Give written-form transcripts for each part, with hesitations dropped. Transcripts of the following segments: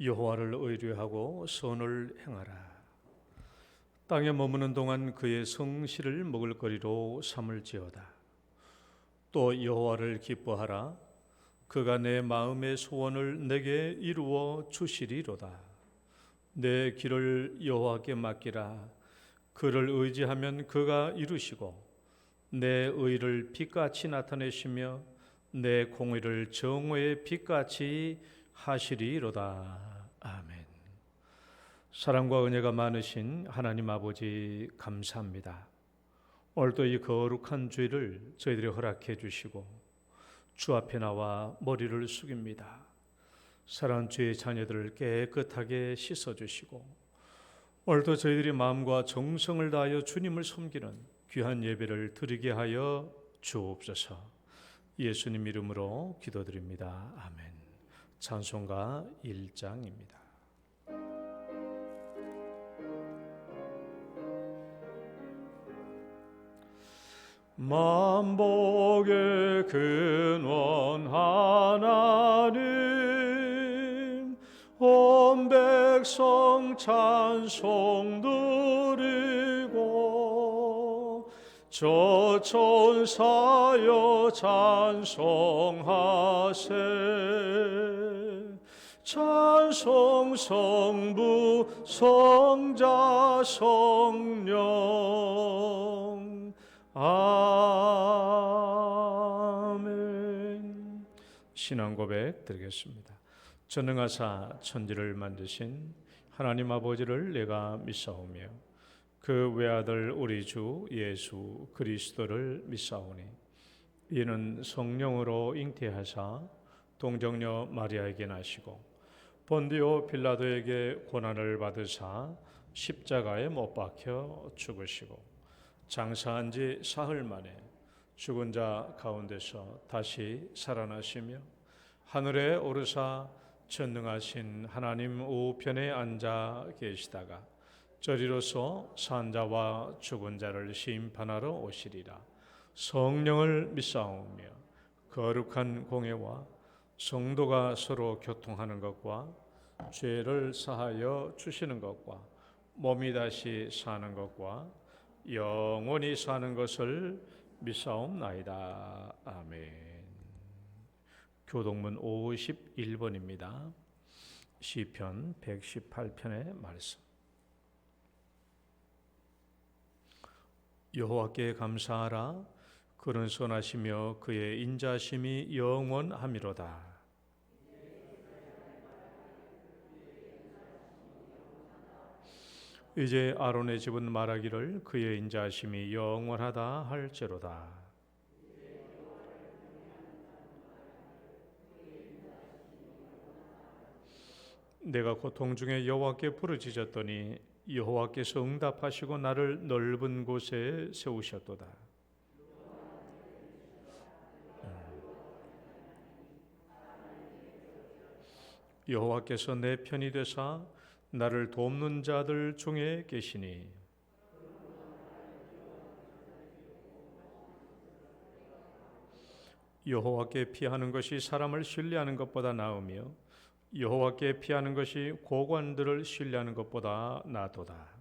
여호와를 의뢰하고 선을 행하라. 땅에 머무는 동안 그의 성실을 먹을거리로 삼을지어다. 또 여호와를 기뻐하라. 그가 내 마음의 소원을 내게 이루어 주시리로다. 내 길을 여호와께 맡기라. 그를 의지하면 그가 이루시고 내 의를 빛같이 나타내시며 내 공의를 정오의 빛같이 하시리로다. 아멘. 사랑과 은혜가 많으신 하나님 아버지 감사합니다. 오늘도 이 거룩한 주일을 저희들이 허락해 주시고 주 앞에 나와 머리를 숙입니다. 사랑하는 주의 자녀들을 깨끗하게 씻어주시고 오늘도 저희들이 마음과 정성을 다하여 주님을 섬기는 귀한 예배를 드리게 하여 주옵소서. 예수님 이름으로 기도드립니다. 아멘. 찬송가 1장입니다. 만복의 근원 하나님, 온 백성 찬송 드리고 저 천사여 찬송하세. 찬송 성부 성자 성령. 아멘. 신앙 고백 드리겠습니다. 전능하사 천지를 만드신 하나님 아버지를 내가 믿사오며 그 외아들 우리 주 예수 그리스도를 믿사오니 이는 성령으로 잉태하사 동정녀 마리아에게 나시고 본디오 빌라도에게 고난을 받으사 십자가에 못 박혀 죽으시고 장사한 지 사흘 만에 죽은 자 가운데서 다시 살아나시며 하늘에 오르사 전능하신 하나님 우편에 앉아 계시다가 저리로서 산 자와 죽은 자를 심판하러 오시리라. 성령을 믿사오며 거룩한 공회와 성도가 서로 교통하는 것과 죄를 사하여 주시는 것과 몸이 다시 사는 것과 영원히 사는 것을 믿사옵나이다. 아멘. 교동문 51번입니다. 시편 118편의 말씀. 여호와께 감사하라. 그는 선하시며 그의 인자심이 영원함이로다. 이제 아론의 집은 말하기를 그의 인자하심이 영원하다 할지로다. 내가 고통 중에 여호와께 부르짖었더니 여호와께서 응답하시고 나를 넓은 곳에 세우셨도다. 여호와께서 내 편이 되사 나를 돕는 자들 중에 계시니 여호와께 피하는 것이 사람을 신뢰하는 것보다 나으며 여호와께 피하는 것이 고관들을 신뢰하는 것보다 나도다.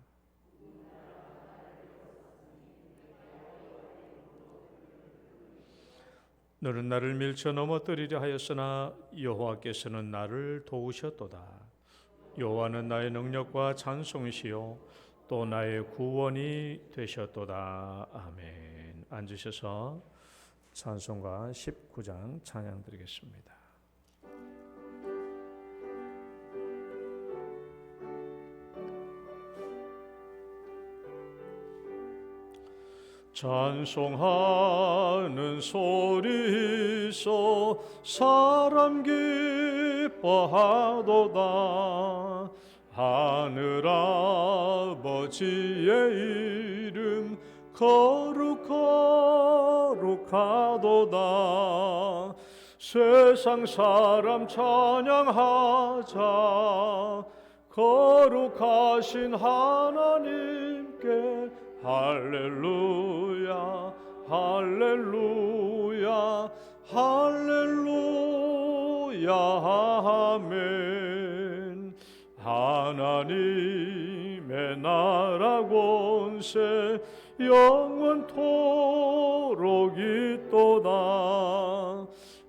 너는 나를 밀쳐 넘어뜨리려 하였으나 여호와께서는 나를 도우셨도다. 여호와는 나의 능력과 찬송이시요 또 나의 구원이 되셨도다. 아멘. 앉으셔서 찬송가 19장 찬양 드리겠습니다. 찬송하는 소리서 사람 기뻐하도다. 하늘 아버지의 이름 거룩하도다. 세상 사람 찬양하자. 거룩하신 하나님께 할렐루야 할렐루야 할렐루야 아멘. 하나님의 나라 권세 영원토록 있도다.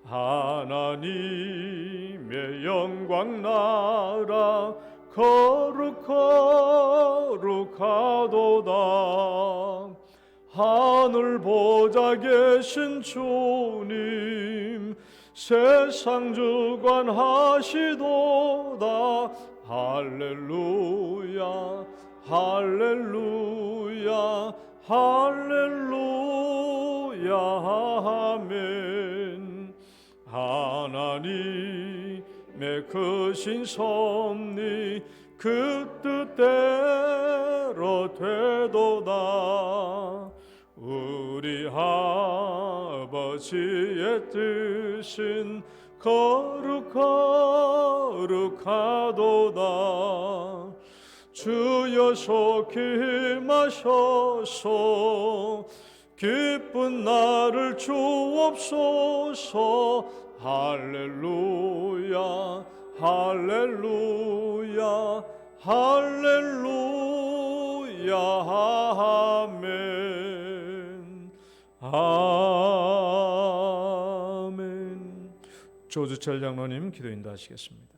하나님의 영광 나라 거룩하도다. 하늘 보좌 계신 주님 세상 주관하시도다. 할렐루야 할렐루야 할렐루야 아멘. 하나님의 크신 섭리 그 뜻대로 되도다. 우리 아버지의 뜻은 거룩하도다. 주여 속히 임하셔서 기쁜 나를 주옵소서. 할렐루야 할렐루야 할렐루야 아멘. 아멘. 조주철 장로님 기도 인도하시겠습니다.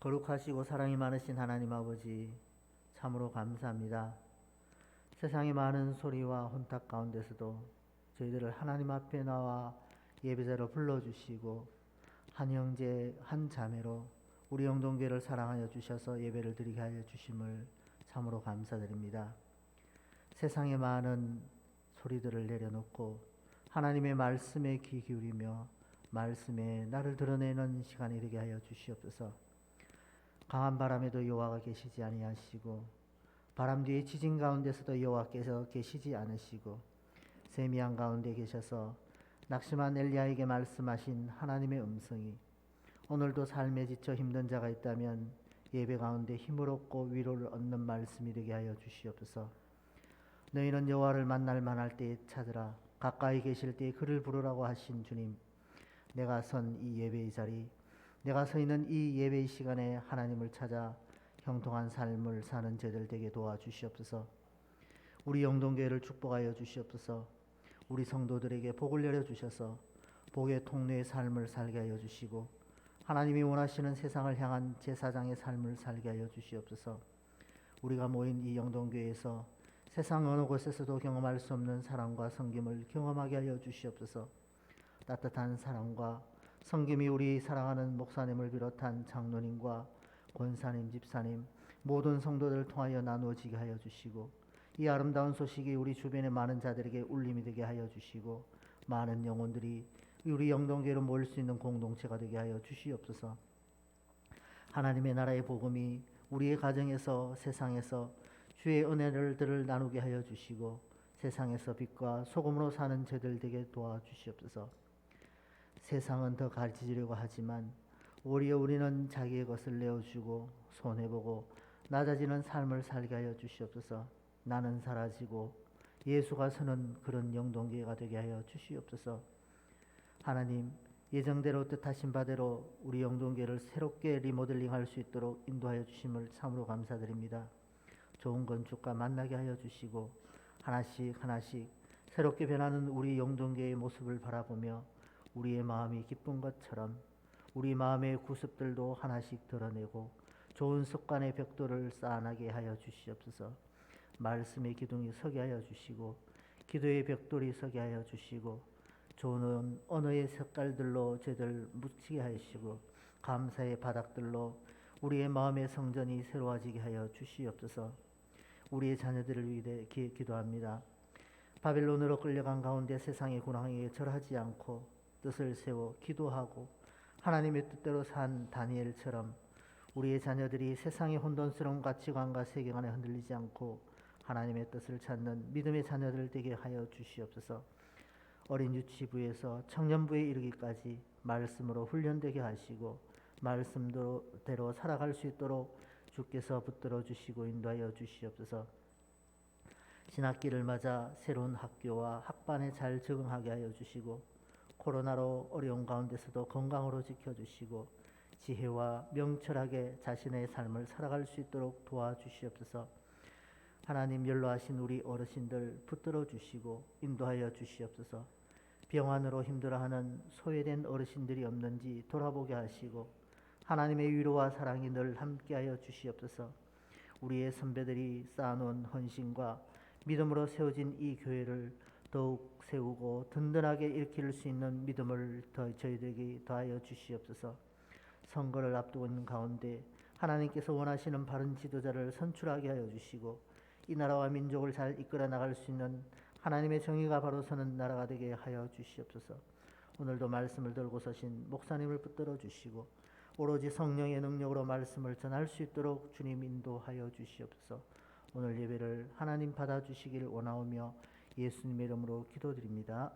거룩하시고 사랑이 많으신 하나님 아버지, 참으로 감사합니다. 세상의 많은 소리와 혼탁 가운데서도 저희들을 하나님 앞에 나와 예배자로 불러주시고 한 형제 한 자매로 우리 영동교회를 사랑하여 주셔서 예배를 드리게 하여 주심을 참으로 감사드립니다. 세상의 많은 소리들을 내려놓고 하나님의 말씀에 귀 기울이며 말씀에 나를 드러내는 시간이 되게 하여 주시옵소서. 강한 바람에도 여호와가 계시지 아니하시고 바람 뒤에 지진 가운데서도 여호와께서 계시지 않으시고 세미한 가운데 계셔서 낙심한 엘리야에게 말씀하신 하나님의 음성이 오늘도 삶에 지쳐 힘든 자가 있다면 예배 가운데 힘을 얻고 위로를 얻는 말씀이 되게 하여 주시옵소서. 너희는 여호와를 만날 만할 때에 찾으라. 가까이 계실 때에 그를 부르라고 하신 주님, 내가 선 이 예배의 자리, 내가 서 있는 이 예배의 시간에 하나님을 찾아 형통한 삶을 사는 저들 되게 도와주시옵소서. 우리 영동교회를 축복하여 주시옵소서. 우리 성도들에게 복을 내려주셔서 복의 통로의 삶을 살게 하여 주시고 하나님이 원하시는 세상을 향한 제사장의 삶을 살게 하여 주시옵소서. 우리가 모인 이 영동교회에서 세상 어느 곳에서도 경험할 수 없는 사랑과 섬김을 경험하게 하여 주시옵소서. 따뜻한 사랑과 섬김이 우리 사랑하는 목사님을 비롯한 장로님과 권사님, 집사님, 모든 성도들을 통하여 나누어지게 하여 주시고 이 아름다운 소식이 우리 주변의 많은 자들에게 울림이 되게 하여 주시고 많은 영혼들이 우리 영동교회로 모일 수 있는 공동체가 되게 하여 주시옵소서. 하나님의 나라의 복음이 우리의 가정에서 세상에서 주의 은혜를 나누게 하여 주시고 세상에서 빛과 소금으로 사는 저들 되게 도와주시옵소서. 세상은 더 가르치려고 하지만 오히려 우리는 자기의 것을 내어주고 손해보고 낮아지는 삶을 살게 하여 주시옵소서. 나는 사라지고 예수가 서는 그런 영동교회가 되게 하여 주시옵소서. 하나님, 예정대로 뜻하신 바대로 우리 영동교회를 새롭게 리모델링할 수 있도록 인도하여 주심을 참으로 감사드립니다. 좋은 건축과 만나게 하여 주시고 하나씩 하나씩 새롭게 변하는 우리 영동교회의 모습을 바라보며 우리의 마음이 기쁜 것처럼 우리 마음의 구습들도 하나씩 드러내고 좋은 습관의 벽돌을 쌓아나게 하여 주시옵소서. 말씀의 기둥이 서게 하여 주시고 기도의 벽돌이 서게 하여 주시고 좋은 언어의 색깔들로 저희들 묻히게 하시고 감사의 바닥들로 우리의 마음의 성전이 새로워지게 하여 주시옵소서. 우리의 자녀들을 위해 기도합니다. 바벨론으로 끌려간 가운데 세상의 군왕에게 절하지 않고 뜻을 세워 기도하고 하나님의 뜻대로 산 다니엘처럼 우리의 자녀들이 세상의 혼돈스러운 가치관과 세계관에 흔들리지 않고 하나님의 뜻을 찾는 믿음의 자녀들 되게 하여 주시옵소서. 어린 유치부에서 청년부에 이르기까지 말씀으로 훈련되게 하시고 말씀대로 살아갈 수 있도록 주께서 붙들어 주시고 인도하여 주시옵소서. 신학기를 맞아 새로운 학교와 학반에 잘 적응하게 하여 주시고 코로나로 어려운 가운데서도 건강으로 지켜주시고 지혜와 명철하게 자신의 삶을 살아갈 수 있도록 도와주시옵소서. 하나님, 연로하신 우리 어르신들 붙들어 주시고 인도하여 주시옵소서. 병환으로 힘들어하는 소외된 어르신들이 없는지 돌아보게 하시고 하나님의 위로와 사랑이 늘 함께하여 주시옵소서. 우리의 선배들이 쌓아놓은 헌신과 믿음으로 세워진 이 교회를 더욱 세우고 든든하게 일으킬 수 있는 믿음을 저희들에게 더하여 주시옵소서. 선거를 앞두고 있는 가운데 하나님께서 원하시는 바른 지도자를 선출하게 하여 주시고 이 나라와 민족을 잘 이끌어 나갈 수 있는 하나님의 정의가 바로 서는 나라가 되게 하여 주시옵소서. 오늘도 말씀을 들고 서신 목사님을 붙들어 주시고 오로지 성령의 능력으로 말씀을 전할 수 있도록 주님 인도하여 주시옵소서. 오늘 예배를 하나님 받아주시기를 원하오며 예수님의 이름으로 기도드립니다.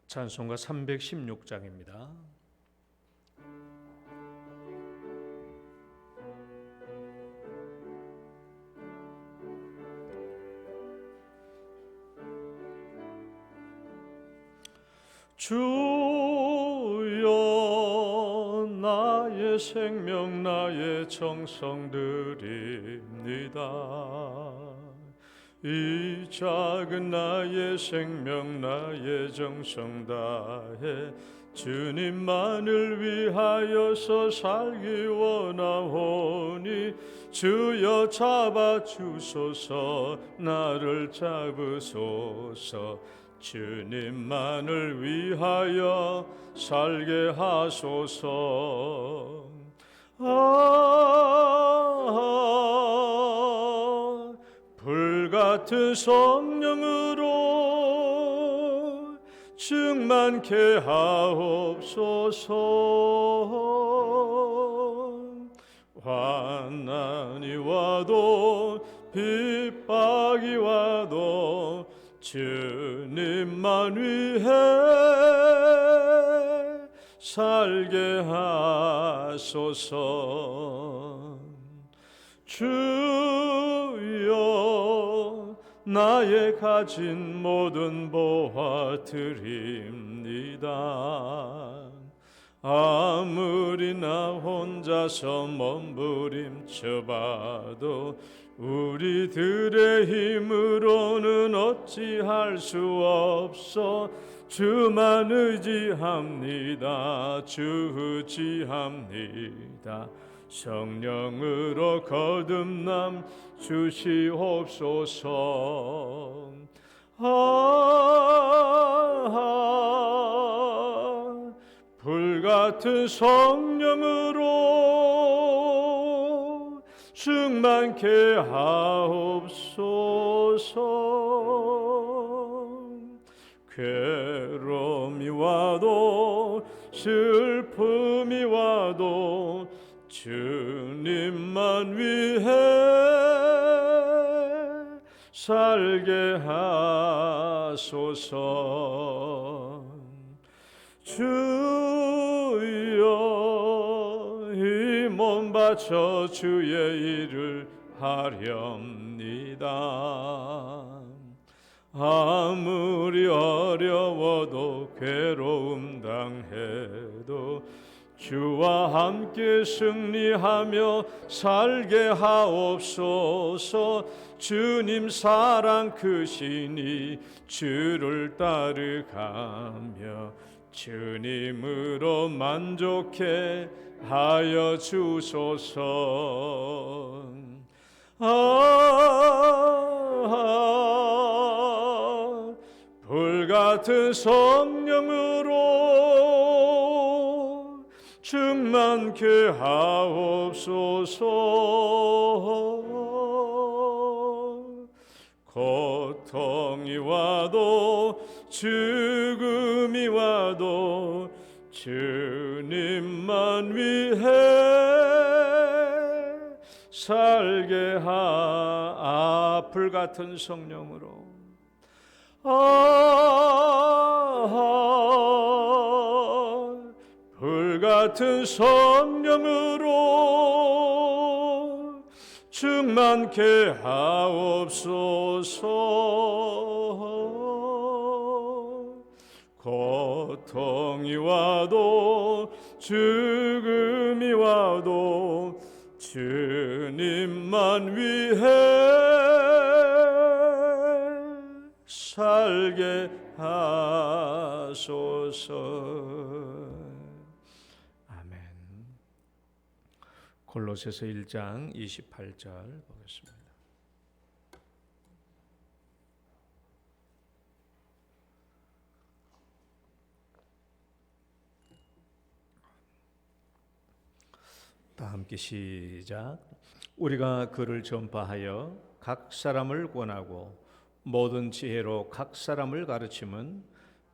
찬송가 316장입니다. 주여, 나의 생명 나의 정성 드립니다. 이 작은 나의 생명 나의 정성 다해 주님만을 위하여서 살기 원하오니 주여 잡아주소서 나를 잡으소서 주님만을 위하여 살게 하소서. 불같은 성령으로 충만케 하옵소서. 환난이 와도 핍박이 와도 주님만 위해 살게 하소서. 주여, 나의 가진 모든 보화 드립니다. 아무리 나 혼자서 몸부림쳐봐도 우리들의 힘으로는 어찌할 수 없어. 주만 의지합니다. 주 의지합니다. 성령으로 거듭남 주시옵소서. 불같은 성령으로 충만케 하옵소서. 괴로움이 와도 슬픔이 와도 주님만 위해 살게 하소서. 주여, 이 몸 바쳐 주의 일을 하렵니다. 아무리 어려워도 괴로움 당해도 주와 함께 승리하며 살게 하옵소서. 주님 사랑 크시니 주를 따르가며 주님으로 만족해 하여 주소서. 불같은 성령으로 충만케 하옵소서. 고통이 와도 죽음이 와도 주님만 위해 살게 불같은 성령으로 불같은 성령으로 충만케 하옵소서. 고통이 와도 죽음이 와도 주님만 위해 살게 하소서. 아멘. 골로새서 1장 28절 보겠습니다. 다 함께 시작. 우리가 그를 전파하여 각 사람을 권하고 모든 지혜로 각 사람을 가르침은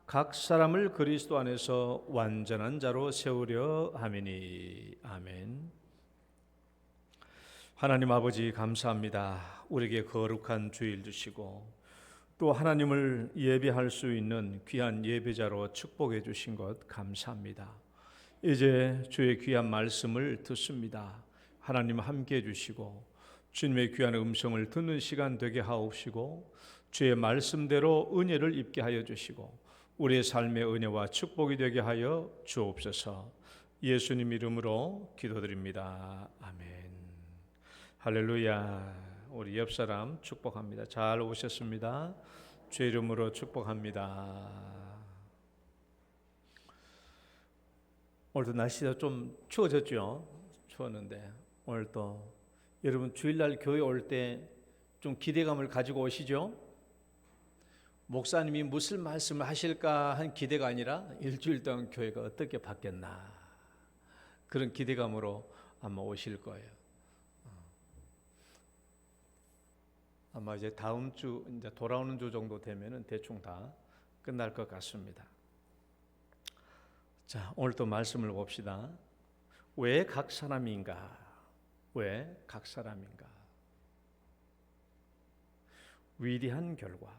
각 사람을 그리스도 안에서 완전한 자로 세우려 함이니. 아멘. 하나님 아버지 감사합니다. 우리에게 거룩한 주일 주시고 또 하나님을 예배할 수 있는 귀한 예배자로 축복해 주신 것 감사합니다. 이제 주의 귀한 말씀을 듣습니다. 하나님 함께 해주시고 주님의 귀한 음성을 듣는 시간 되게 하옵시고 주의 말씀대로 은혜를 입게 하여 주시고 우리의 삶의 은혜와 축복이 되게 하여 주옵소서. 예수님 이름으로 기도드립니다. 아멘. 할렐루야. 우리 옆 사람 축복합니다. 잘 오셨습니다. 주의 이름으로 축복합니다. 오늘도 날씨가 좀 추워졌죠? 추웠는데 오늘 또 여러분 주일날 교회 올 때 좀 기대감을 가지고 오시죠? 목사님이 무슨 말씀을 하실까 한 기대가 아니라 일주일 동안 교회가 어떻게 바뀌었나 그런 기대감으로 아마 오실 거예요. 아마 이제 다음 주 이제 돌아오는 주 정도 되면은 대충 다 끝날 것 같습니다. 자, 오늘 또 말씀을 봅시다. 왜 각 사람인가? 왜 각 사람인가? 위대한 결과.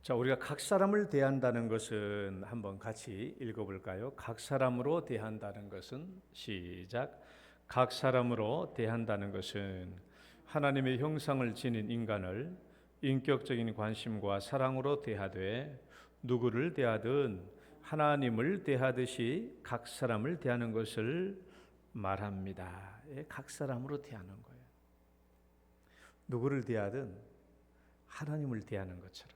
자, 우리가 각 사람을 대한다는 것은 한번 같이 읽어볼까요? 각 사람으로 대한다는 것은 시작. 각 사람으로 대한다는 것은 하나님의 형상을 지닌 인간을 인격적인 관심과 사랑으로 대하되 누구를 대하든 하나님을 대하듯이 각 사람을 대하는 것을 말합니다. 각 사람으로 대하는 거예요. 누구를 대하든 하나님을 대하는 것처럼.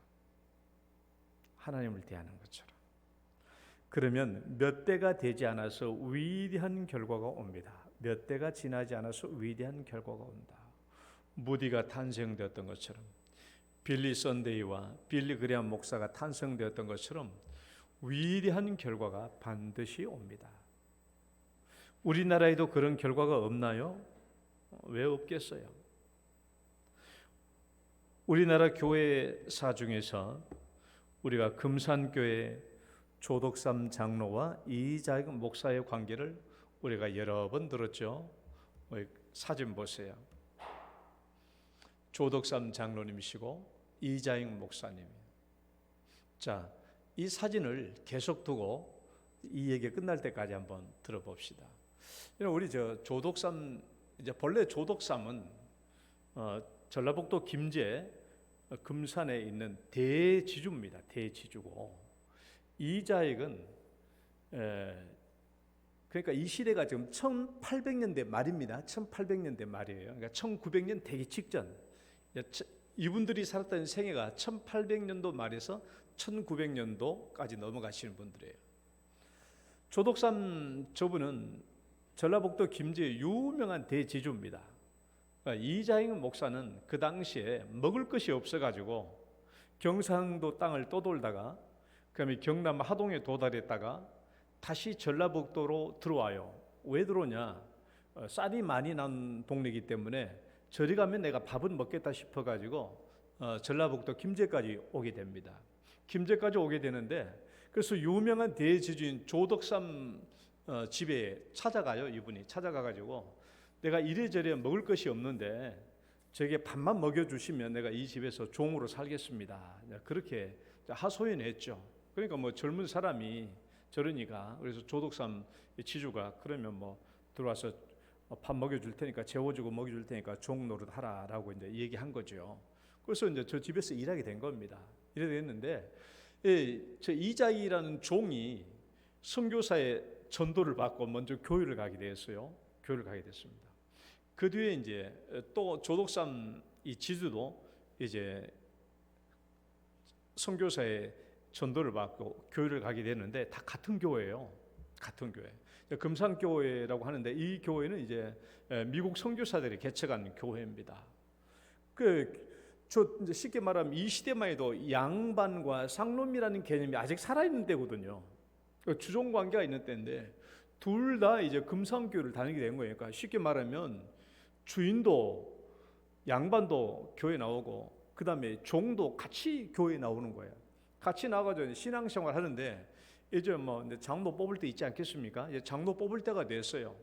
하나님을 대하는 것처럼. 그러면 몇 대가 되지 않아서 위대한 결과가 옵니다. 몇 대가 지나지 않아서 위대한 결과가 온다. 무디가 탄생되었던 것처럼, 빌리 선데이와 빌리 그레엄 목사가 탄생되었던 것처럼 위대한 결과가 반드시 옵니다. 우리나라에도 그런 결과가 없나요? 왜 없겠어요? 우리나라 교회사 중에서 우리가 금산교회 조덕삼 장로와 이자익 목사의 관계를 우리가 여러 번 들었죠. 사진 보세요. 조덕삼 장로님이시고 이자익 목사님. 자, 이 사진을 계속 두고 이 얘기 끝날 때까지 한번 들어봅시다. 우리 조덕삼, 이제 본래 조덕삼은 전라북도 김제 금산에 있는 대지주입니다. 대지주고 이자익은 그러니까 이 시대가 지금 1800년대 말입니다. 1800년대 말이에요. 그러니까 1900년 되기 직전. 이분들이 살았던 생애가 1800년도 말에서 1900년도까지 넘어가시는 분들이에요. 조덕삼 저분은 전라북도 김제의 유명한 대지주입니다. 이자익 목사는 그 당시에 먹을 것이 없어가지고 경상도 땅을 떠돌다가 그다음에 경남 하동에 도달했다가 다시 전라북도로 들어와요. 왜 들어오냐? 쌀이 많이 난 동네이기 때문에 저리 가면 내가 밥은 먹겠다 싶어가지고 전라북도 김제까지 오게 됩니다. 김제까지 오게 되는데 그래서 유명한 대지주인 조덕삼 집에 찾아가요. 이분이 찾아가가지고 내가 이래저래 먹을 것이 없는데 저에게 밥만 먹여주시면 내가 이 집에서 종으로 살겠습니다. 그렇게 하소연했죠. 그러니까 뭐 젊은 사람이 저러니까 그래서 조덕삼 지주가 그러면 뭐 들어와서 밥 먹여줄 테니까 재워주고 먹여줄 테니까 종 노릇하라라고 이제 얘기한 거죠. 그래서 이제 저 집에서 일하게 된 겁니다. 이렇게 됐는데 저 이자익이라는 종이 선교사의 전도를 받고 먼저 교회를 가게 되었어요. 교회를 가게 됐습니다. 그 뒤에 이제 또 조덕삼 이 지주도 이제 선교사의 전도를 받고 교회를 가게 되는데 다 같은 교회예요. 같은 교회. 금산교회라고 하는데 이 교회는 이제 미국 선교사들이 개척한 교회입니다. 저 이제 쉽게 말하면 이 시대만 해도 양반과 상놈이라는 개념이 아직 살아있는 때거든요. 주종 관계가 있는 때인데 둘 다 이제 금산교회를 다니게 된 거예요. 그러니까 쉽게 말하면 주인도 양반도 교회 나오고 그 다음에 종도 같이 교회 나오는 거예요. 같이 나가서 신앙생활 하는데 이제 뭐 장로 뽑을 때 있지 않겠습니까? 이제 장로 뽑을 때가 됐어요.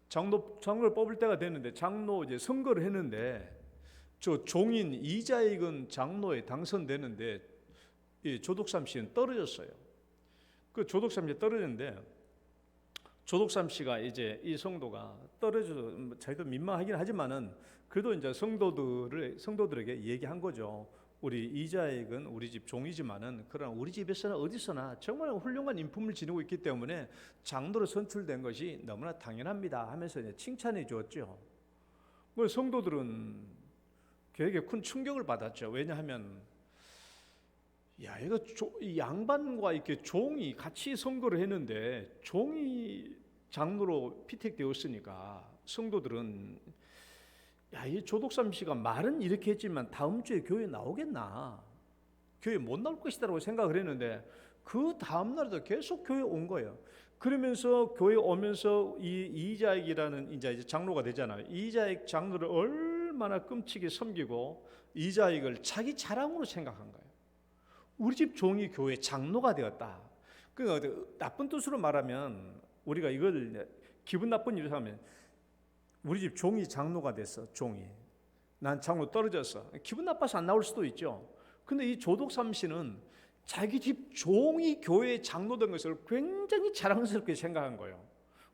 장로를 뽑을 때가 됐는데 장로 이제 선거를 했는데 저 종인 이자익은 장로에 당선되는데 이 조덕삼 씨는 떨어졌어요. 그 조덕삼 씨 떨어졌는데 조덕삼 씨가 이제 이 성도가 떨어져서 자기도 민망하긴 하지만은 그래도 이제 성도들에게 얘기한 거죠. 우리 이자익은 우리 집 종이지만은 그러나 우리 집에서나 어디서나 정말 훌륭한 인품을 지니고 있기 때문에 장로로 선출된 것이 너무나 당연합니다 하면서 이제 칭찬해 주었죠. 그 성도들은 되게 큰 충격을 받았죠. 왜냐하면 야, 이거 이 양반과 이렇게 종이 같이 선거를 했는데 종이 장로로 피택되었으니까 성도들은 야, 이 조덕삼 씨가 말은 이렇게 했지만 다음 주에 교회 나오겠나? 교회 못 나올 것이다라고 생각을 했는데 그 다음 날에도 계속 교회 온 거예요. 그러면서 교회 오면서 이 이자익이라는 이제 장로가 되잖아요. 이자익 장로를 얼마나 끔찍이 섬기고 이자익을 자기 자랑으로 생각한 거예요. 우리 집 종이 교회 장로가 되었다. 그 나쁜 뜻으로 말하면 우리가 이걸 기분 나쁜 일을 하면 우리 집 종이 장로가 됐어. 종이 난 장로 떨어졌어. 기분 나빠서 안 나올 수도 있죠. 근데 이 조덕삼 씨는 자기 집 종이 교회에 장로된 것을 굉장히 자랑스럽게 생각한 거예요.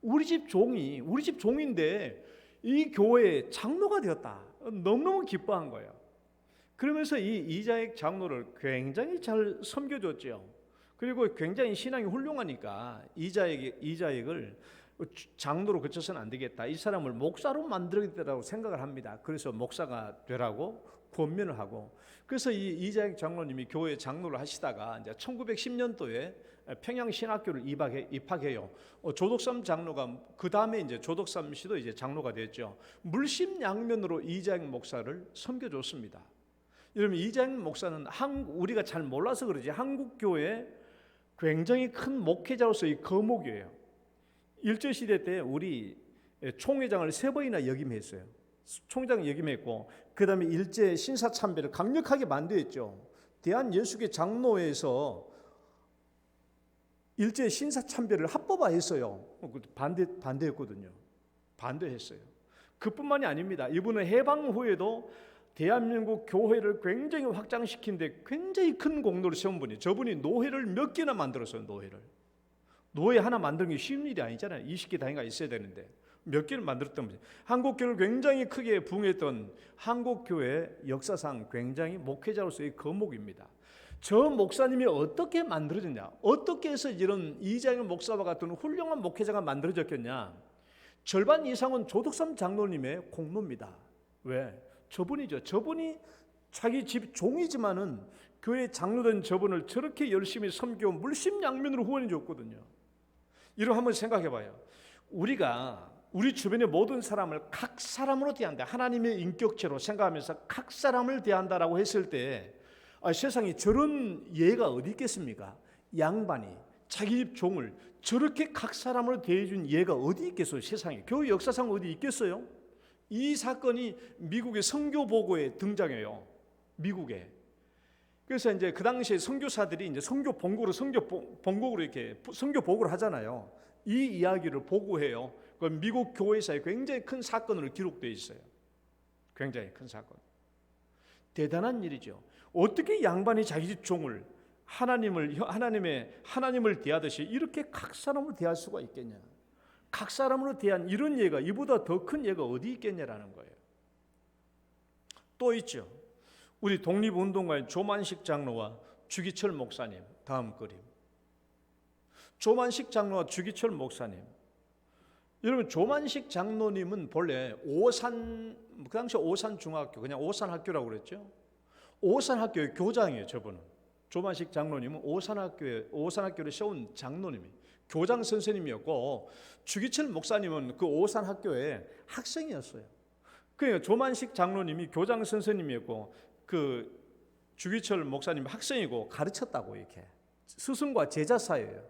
우리 집 종인데 이 교회에 장로가 되었다. 너무너무 기뻐한 거예요. 그러면서 이 이자익 장로를 굉장히 잘 섬겨줬죠. 그리고 굉장히 신앙이 훌륭하니까 이자익을 장로로 거쳐서는 안 되겠다. 이 사람을 목사로 만들어야겠다고 생각을 합니다. 그래서 목사가 되라고 권면을 하고, 그래서 이 이자익 장로님이 교회 장로를 하시다가 이제 1910년도에 평양신학교를 입학해요. 조덕삼 장로가 그 다음에 이제 조덕삼 씨도 이제 장로가 됐죠. 물심양면으로 이자익 목사를 섬겨줬습니다. 여러분, 이자익 목사는 우리가 잘 몰라서 그러지 한국 교회 굉장히 큰 목회자로서의 거목이에요. 일제시대 때 우리 총회장을 3번이나 역임했어요. 총장 역임했고 그 다음에 일제 신사참배를 강력하게 반대했죠. 대한예수교 장로회에서 일제 신사참배를 합법화했어요. 반대했거든요. 반대했어요. 그뿐만이 아닙니다. 이분은 해방 후에도 대한민국 교회를 굉장히 확장시키는데 굉장히 큰 공로를 세운 분이, 저분이 노회를 몇 개나 만들었어요. 노회 하나 만드는 게 쉬운 일이 아니잖아요. 20개 단위가 있어야 되는데 몇 개를 만들었던 거죠. 한국교회를 굉장히 크게 부흥했던 한국교회 역사상 굉장히 목회자로서의 거목입니다. 저 목사님이 어떻게 만들어졌냐, 어떻게 해서 이런 이자익 목사와 같은 훌륭한 목회자가 만들어졌겠냐. 절반 이상은 조덕삼 장로님의 공로입니다. 왜? 저분이죠. 저분이 자기 집 종이지만은 교회 장로된 저분을 저렇게 열심히 섬겨 물심양면으로 후원해 줬거든요. 이런 한번 생각해 봐요. 우리가 우리 주변의 모든 사람을 각 사람으로 대한다, 하나님의 인격체로 생각하면서 각 사람을 대한다라고 했을 때 세상에 저런 예가 어디 있겠습니까? 양반이 자기 집 종을 저렇게 각 사람으로 대해준 예가 어디 있겠어요? 세상에 교회 역사상 어디 있겠어요? 이 사건이 미국의 선교보고에 등장해요. 미국에 그래서 이제 그 당시에 선교사들이 이제 선교복으로 이렇게 선교복을 하잖아요. 이 이야기를 보고해요. 그 미국 교회사에 굉장히 큰 사건으로 기록되어 있어요. 굉장히 큰 사건. 대단한 일이죠. 어떻게 양반이 자기 집 종을 하나님을 대하듯이 이렇게 각 사람을 대할 수가 있겠냐? 각 사람으로 대한 이런 예가, 이보다 더 큰 예가 어디 있겠냐라는 거예요. 또 있죠. 우리 독립운동가의 조만식 장로와 주기철 목사님. 다음 그림. 조만식 장로와 주기철 목사님. 여러분, 조만식 장로님은 본래 그 당시 오산 중학교, 그냥 오산 학교라고 그랬죠. 오산 학교의 교장이에요. 저분은. 조만식 장로님은 오산 학교를 세운 장로님이, 교장 선생님이었고, 주기철 목사님은 그 오산 학교의 학생이었어요. 그러니까 조만식 장로님이 교장 선생님이었고, 그 주기철 목사님 학생이고 가르쳤다고, 이렇게 스승과 제자 사이예요.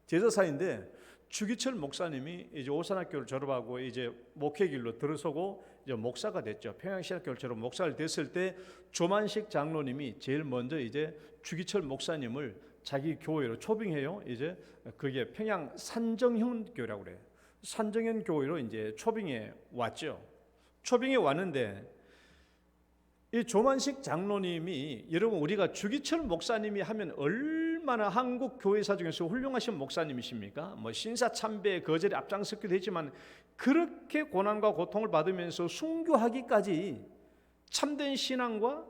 제자 사이인데 주기철 목사님이 이제 오산학교를 졸업하고 이제 목회길로 들어서고 이제 목사가 됐죠. 평양신학교를 졸업 목사를 됐을 때 조만식 장로님이 제일 먼저 이제 주기철 목사님을 자기 교회로 초빙해요. 이제 그게 평양 산정현 교회라고 그래요. 산정현 교회로 이제 초빙해 왔죠. 초빙해 왔는데 이 조만식 장로님이, 여러분, 우리가 주기철 목사님이 하면 얼마나 한국 교회사 중에서 훌륭하신 목사님이십니까? 뭐 신사참배 거절에 앞장섰기도 했지만 그렇게 고난과 고통을 받으면서 순교하기까지 참된 신앙과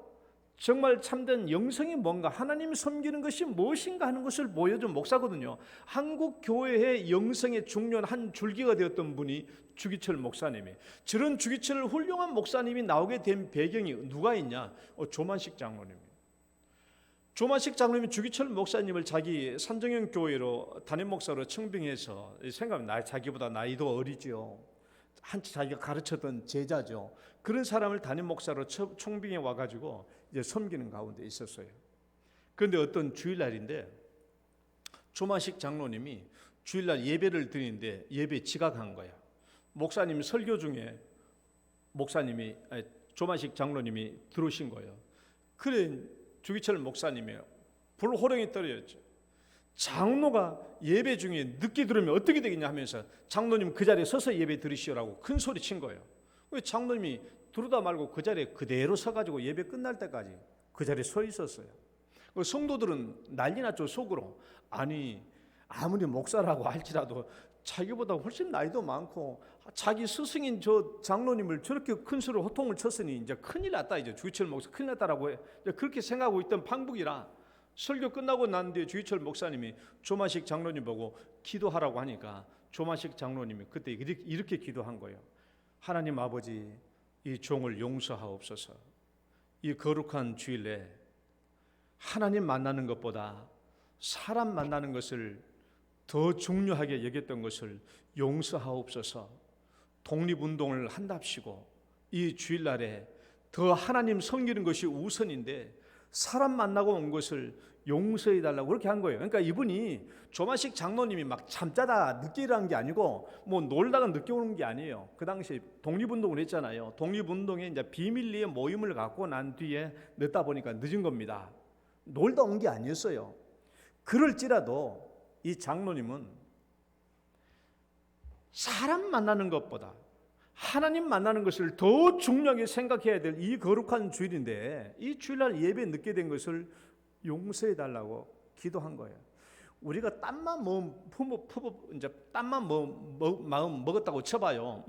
정말 참된 영성이 뭔가, 하나님 섬기는 것이 무엇인가 하는 것을 보여준 목사거든요. 한국 교회의 영성의 중요한 한 줄기가 되었던 분이 주기철 목사님이. 저런 주기철 훌륭한 목사님이 나오게 된 배경이 누가 있냐? 조만식 장로님입니다. 조만식 장로님이 주기철 목사님을 자기 산정현 교회로 담임 목사로 청빙해서, 생각하면 자기보다 나이도 어리죠. 한치 자기가 가르쳤던 제자죠. 그런 사람을 담임 목사로 청빙해 와가지고 이제 섬기는 가운데 있었어요. 그런데 어떤 주일날인데 조만식 장로님이 주일날 예배를 드리는데 예배 지각한 거야. 목사님 설교 중에 조만식 장로님이 들어오신 거예요. 그래 주기철 목사님이 불호령이 떨어졌죠. 장로가 예배 중에 늦게 들으면 어떻게 되겠냐 하면서 장로님 그 자리에 서서 예배 드리시오라고 큰 소리 친 거예요. 장로님이 들어다 말고 그 자리에 그대로 서가지고 예배 끝날 때까지 그 자리에 서 있었어요. 성도들은 난리 났죠. 속으로. 아니, 아무리 목사라고 할지라도 자기보다 훨씬 나이도 많고 자기 스승인 저 장로님을 저렇게 큰 소리로 호통을 쳤으니 이제 큰일 났다, 이제 주기철 목사 큰일 났다라고 그렇게 생각하고 있던 방북이라, 설교 끝나고 난 뒤에 주기철 목사님이 조만식 장로님 보고 기도하라고 하니까 조만식 장로님이 그때 이렇게 기도한 거예요. 하나님 아버지, 이 종을 용서하옵소서. 이 거룩한 주일에 하나님 만나는 것보다 사람 만나는 것을 더 중요하게 여겼던 것을 용서하옵소서. 독립운동을 한답시고 이 주일날에 더 하나님 섬기는 것이 우선인데 사람 만나고 온 것을 용서해 달라고 그렇게 한 거예요. 그러니까 이분이 조만식 장로님이 막 잠자다 늦게 일어난 게 아니고 뭐 놀다가 늦게 오는 게 아니에요. 그 당시 독립운동을 했잖아요. 독립운동에 이제 비밀리에 모임을 갖고 난 뒤에 늦다 보니까 늦은 겁니다. 놀다 온 게 아니었어요. 그럴지라도 이 장로님은 사람 만나는 것보다 하나님 만나는 것을 더 중요하게 생각해야 될 이 거룩한 주일인데 이 주일날 예배 늦게 된 것을 용서해 달라고 기도한 거예요. 우리가 땀만 마음 먹었다고 쳐봐요.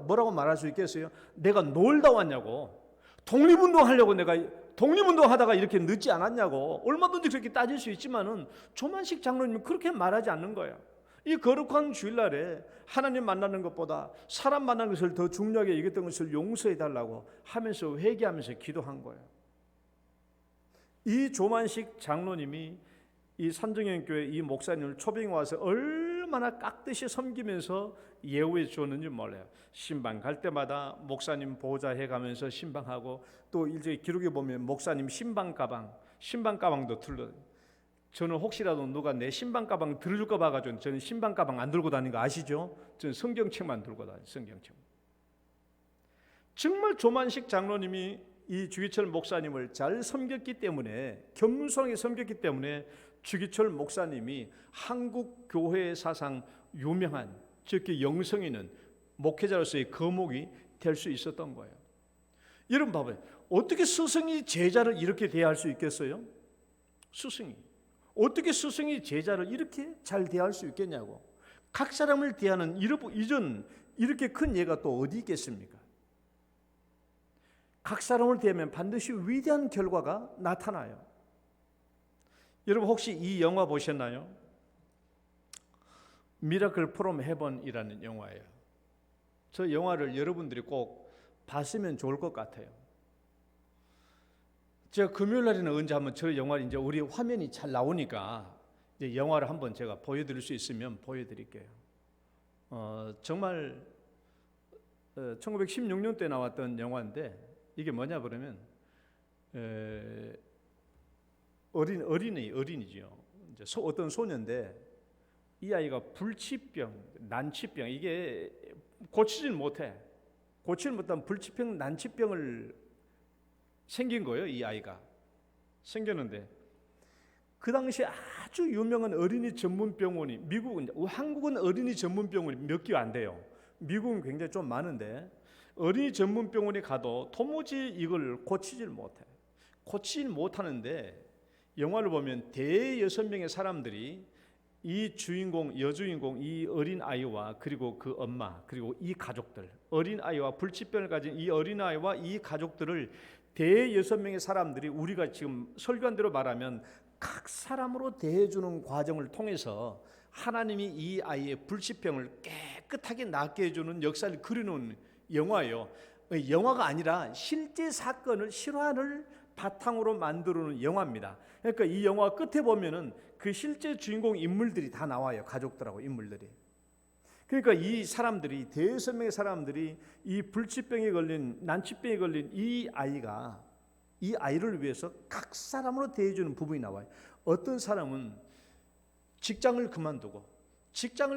뭐라고 말할 수 있겠어요? 내가 놀다 왔냐고. 독립운동 하려고 내가 독립운동 하다가 이렇게 늦지 않았냐고. 얼마든지 그렇게 따질 수 있지만은 조만식 장로님은 그렇게 말하지 않는 거예요. 이 거룩한 주일날에 하나님 만나는 것보다 사람 만나는 것을 더 중요하게 여겼던 것을 용서해 달라고 하면서 회개하면서 기도한 거예요. 이 조만식 장로님이 이 산정현 교회 이 목사님을 초빙해 와서 얼마나 깍듯이 섬기면서 예우해 주었는지 몰라요. 신방 갈 때마다 목사님 보호자해 가면서 신방하고, 또 일제 기록에 보면 목사님 신방 가방도 들러. 저는 혹시라도 누가 내 신방 가방 들어줄까 봐가지고 저는 신방 가방 안 들고 다니는 거 아시죠? 저는 성경책만 들고 다녀요. 성경책. 정말 조만식 장로님이 이 주기철 목사님을 잘 섬겼기 때문에, 겸손하게 섬겼기 때문에 주기철 목사님이 한국 교회 사상 유명한, 특히 영성 있는 목회자로서의 거목이 될 수 있었던 거예요. 여러분 봐봐요. 어떻게 스승이 제자를 이렇게 대할 수 있겠어요? 스승이 어떻게 스승이 제자를 이렇게 잘 대할 수 있겠냐고. 각 사람을 대하는 이전 이렇게 큰 예가 또 어디 있겠습니까? 각 사람을 대하면 반드시 위대한 결과가 나타나요. 여러분 혹시 이 영화 보셨나요? 미라클 프롬 헤븐이라는 영화예요. 저 영화를 여러분들이 꼭 봤으면 좋을 것 같아요. 제가 금요일 날에는 언제 한번 저 영화를 이제 우리 화면이 잘 나오니까 이제 영화를 한번 제가 보여드릴 수 있으면 보여드릴게요. 정말 1916년도에 나왔던 영화인데 이게 뭐냐 그러면 어린이죠. 이제 어떤 소년인데 이 아이가 불치병, 난치병, 이게 고치질 못해. 고치질 못한 불치병, 난치병을 생긴 거예요. 이 아이가 생겼는데 그 당시에 아주 유명한 어린이 전문 병원이 한국은 어린이 전문 병원이 몇 개 안 돼요. 미국은 굉장히 좀 많은데 어린이 전문 병원에 가도 도무지 이걸 고치질 못해. 고치질 못하는데 영화를 보면 대여섯 명의 사람들이 이 주인공, 여주인공, 이 어린 아이와 그리고 그 엄마 그리고 이 가족들, 어린 아이와 불치병을 가진 이 어린 아이와 이 가족들을 대여섯 명의 사람들이 우리가 지금 설교한 대로 말하면 각 사람으로 대해주는 과정을 통해서 하나님이 이 아이의 불치병을 깨끗하게 낫게 해주는 역사를 그려놓은 영화예요. 영화가 아니라 실제 사건을 실화를 바탕으로 만들어놓은 영화입니다. 그러니까 이 영화 끝에 보면은 그 실제 주인공 인물들이 다 나와요. 가족들하고 인물들이. 그러니까 이 사람들이 대여섯 명의 사람들이 이 불치병에 걸린 난치병에 걸린 이 아이를 위해서 각 사람으로 대해주는 부분이 나와요. 어떤 사람은 직장을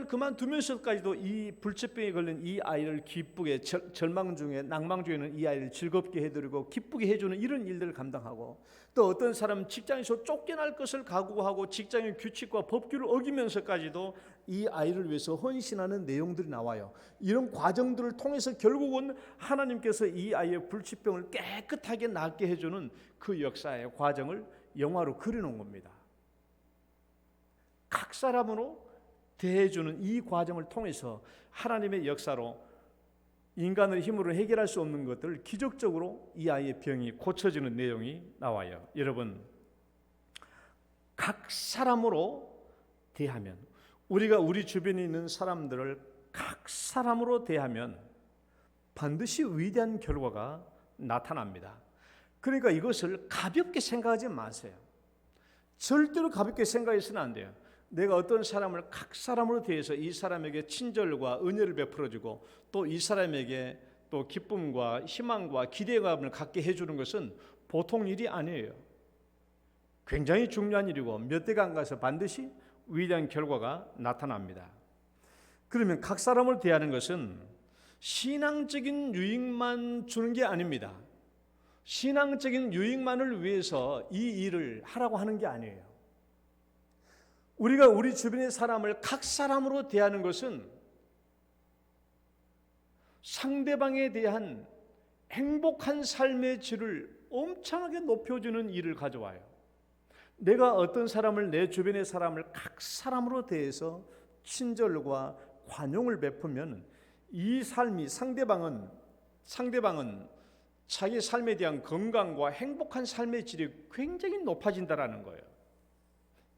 그만두면서까지도 이 불치병에 걸린 이 아이를 기쁘게 절망 중에 낭망 중에는 이 아이를 즐겁게 해드리고 기쁘게 해주는 이런 일들을 감당하고 또 어떤 사람은 직장에서 쫓겨날 것을 각오하고 직장의 규칙과 법규를 어기면서까지도 이 아이를 위해서 헌신하는 내용들이 나와요. 이런 과정들을 통해서 결국은 하나님께서 이 아이의 불치병을 깨끗하게 낫게 해주는 그 역사의 과정을 영화로 그려놓은 겁니다. 각 사람으로 대해주는 이 과정을 통해서 하나님의 역사로 인간의 힘으로 해결할 수 없는 것들을 기적적으로 이 아이의 병이 고쳐지는 내용이 나와요. 여러분, 각 사람으로 대하면 우리가 우리 주변에 있는 사람들을 각 사람으로 대하면 반드시 위대한 결과가 나타납니다. 그러니까 이것을 가볍게 생각하지 마세요. 절대로 가볍게 생각해서는 안 돼요. 내가 어떤 사람을 각 사람으로 대해서 이 사람에게 친절과 은혜를 베풀어주고 또 이 사람에게 또 기쁨과 희망과 기대감을 갖게 해주는 것은 보통 일이 아니에요. 굉장히 중요한 일이고 몇 대가 안 가서 반드시 위대한 결과가 나타납니다. 그러면 각 사람을 대하는 것은 신앙적인 유익만 주는 게 아닙니다. 신앙적인 유익만을 위해서 이 일을 하라고 하는 게 아니에요. 우리가 우리 주변의 사람을 각 사람으로 대하는 것은 상대방에 대한 행복한 삶의 질을 엄청나게 높여주는 일을 가져와요. 내가 어떤 사람을, 내 주변의 사람을 각 사람으로 대해서 친절과 관용을 베푸면 이 삶이 상대방은 자기 삶에 대한 건강과 행복한 삶의 질이 굉장히 높아진다라는 거예요.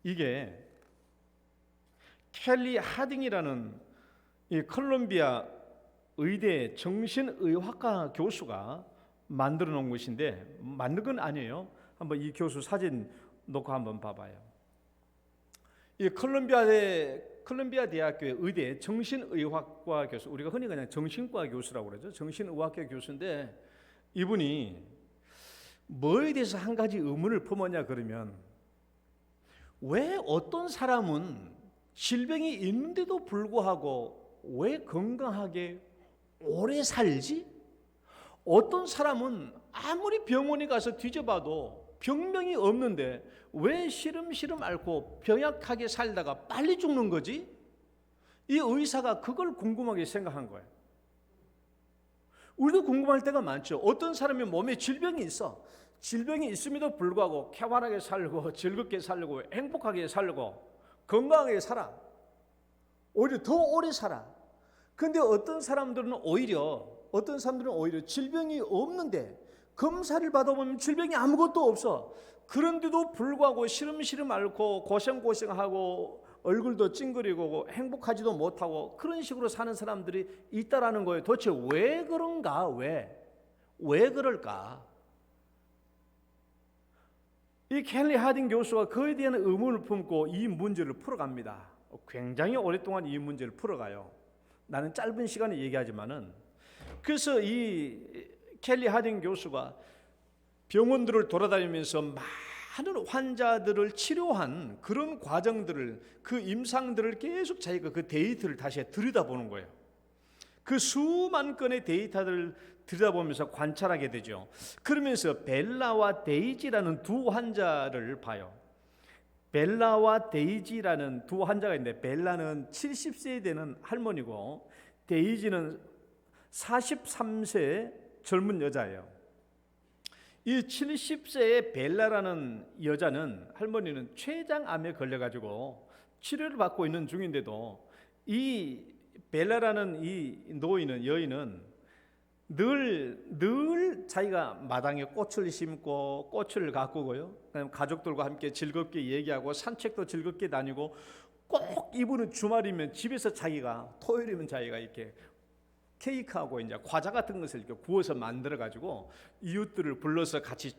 이게 켈리 하딩이라는 이 콜롬비아 의대 정신의학과 교수가 만들어 놓은 것인데, 만든 건 아니에요. 한번 이 교수 사진 놓고 한번 봐봐요. 이 콜롬비아 대학교의 의대 정신의학과 교수, 우리가 흔히 그냥 정신과 교수라고 그러죠. 정신의학과 교수인데 이분이 뭐에 대해서 한 가지 의문을 품었냐 그러면, 왜 어떤 사람은 질병이 있는데도 불구하고 왜 건강하게 오래 살지? 어떤 사람은 아무리 병원에 가서 뒤져봐도 병명이 없는데 왜 시름시름 앓고 병약하게 살다가 빨리 죽는 거지? 이 의사가 그걸 궁금하게 생각한 거예요. 우리도 궁금할 때가 많죠. 어떤 사람이 몸에 질병이 있어. 질병이 있음에도 불구하고 쾌활하게 살고 즐겁게 살고 행복하게 살고 건강하게 살아. 오히려 더 오래 살아. 근데 어떤 사람들은 오히려 질병이 없는데 검사를 받아보면 질병이 아무것도 없어. 그런데도 불구하고 시름시름 앓고 고생고생하고 얼굴도 찡그리고 행복하지도 못하고 그런 식으로 사는 사람들이 있다라는 거예요. 도대체 왜 그런가? 왜 그럴까? 이 켈리 하딩 교수가 그에 대한 의문을 품고 이 문제를 풀어갑니다. 굉장히 오랫동안 이 문제를 풀어가요. 나는 짧은 시간에 얘기하지만은 그래서 이 켈리 하딩 교수가 병원들을 돌아다니면서 많은 환자들을 치료한 그런 과정들을, 그 임상들을 계속 자기가 그 데이터를 다시 들여다보는 거예요. 그 수만 건의 데이터들을 들여다보면서 관찰하게 되죠. 그러면서 벨라와 데이지라는 두 환자를 봐요. 벨라와 데이지라는 두 환자가 있는데, 벨라는 70세 되는 할머니고 데이지는 43세 젊은 여자예요. 이 70세의 벨라라는 여자는, 할머니는 췌장암에 걸려가지고 치료를 받고 있는 중인데도 이 벨라라는 이 여인은 늘 자기가 마당에 꽃을 심고 꽃을 가꾸고요. 그다음에 가족들과 함께 즐겁게 얘기하고 산책도 즐겁게 다니고, 꼭 이분은 주말이면 집에서 토요일이면 자기가 이렇게 케이크하고 이제 과자 같은 것을 이렇게 구워서 만들어 가지고 이웃들을 불러서 같이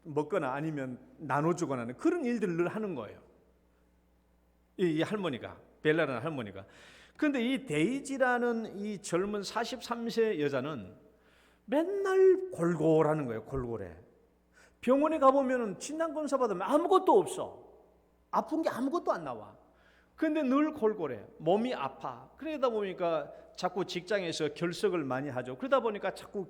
먹거나 아니면 나눠주거나 하는 그런 일들을 늘 하는 거예요. 이 할머니가, 벨라라는 할머니가. 그런데 이 데이지라는 이 젊은 43세 여자는 맨날 골골하는 거예요. 골골해. 병원에 가보면 진단검사 받으면 아무것도 없어. 아픈 게 아무것도 안 나와. 그런데 늘 골골해. 몸이 아파. 그러다 보니까 자꾸 직장에서 결석을 많이 하죠. 그러다 보니까 자꾸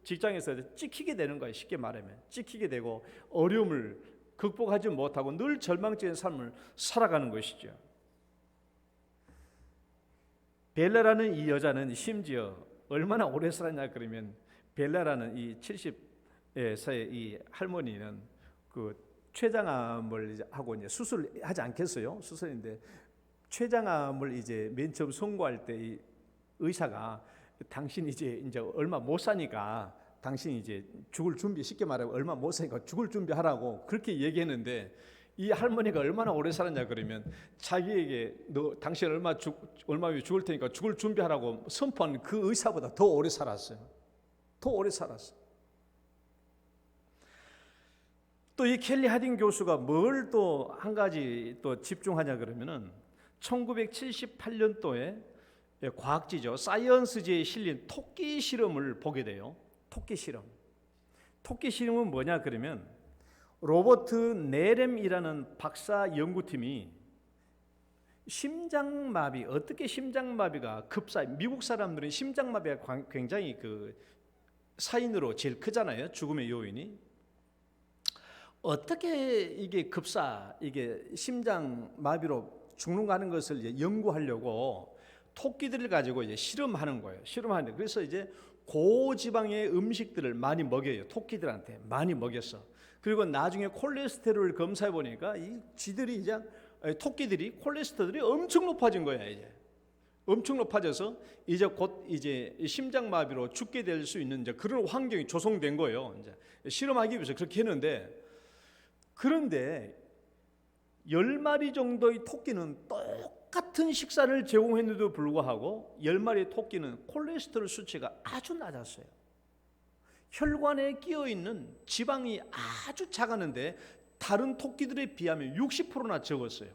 직장에서 찍히게 되는 거예요. 쉽게 말하면 찍히게 되고 어려움을 극복하지 못하고 늘 절망적인 삶을 살아가는 것이죠. 벨라라는 이 여자는 심지어 얼마나 오래 살았냐 그러면, 벨라라는 이 70세의 이 할머니는 그 췌장암을 하고 이제 수술하지 않겠어요? 수술인데 췌장암을 이제 맨 처음 선고할 때 이 의사가, 당신 이제 얼마 못 사니까 당신 이제 죽을 준비, 쉽게 말하면 얼마 못 사니까 죽을 준비하라고 그렇게 얘기했는데, 이 할머니가 얼마나 오래 살았냐 그러면 자기에게 당신 얼마 후에 죽을 테니까 죽을 준비하라고 선포한 그 의사보다 더 오래 살았어요. 더 오래 살았어. 또 이 켈리 하딩 교수가 뭘 또 한 가지 또 집중하냐 그러면은 1978년도에 과학지죠, 사이언스지에 실린 토끼 실험을 보게 돼요. 토끼 실험. 토끼 실험은 뭐냐 그러면, 로버트 네렘이라는 박사 연구팀이 심장마비, 어떻게 심장마비가 미국 사람들은 심장마비가 굉장히 그 사인으로 제일 크잖아요. 죽음의 요인이. 어떻게 이게 이게 심장마비로 죽는가 하는 것을 이제 연구하려고 토끼들을 가지고 이제 실험하는 거예요. 실험하는데, 그래서 이제 고지방의 음식들을 많이 먹여요. 토끼들한테 많이 먹였어. 그리고 나중에 콜레스테롤을 검사해 보니까 토끼들이 콜레스테롤이 엄청 높아진 거야. 이제 엄청 높아져서 이제 곧 심장마비로 죽게 될 수 있는 이제 그런 환경이 조성된 거예요. 이제 실험하기 위해서 그렇게 했는데, 그런데 10마리 정도의 토끼는 똑같은 식사를 제공했는데도 불구하고 10마리의 토끼는 콜레스테롤 수치가 아주 낮았어요. 혈관에 끼어있는 지방이 아주 작았는데 다른 토끼들에 비하면 60%나 적었어요.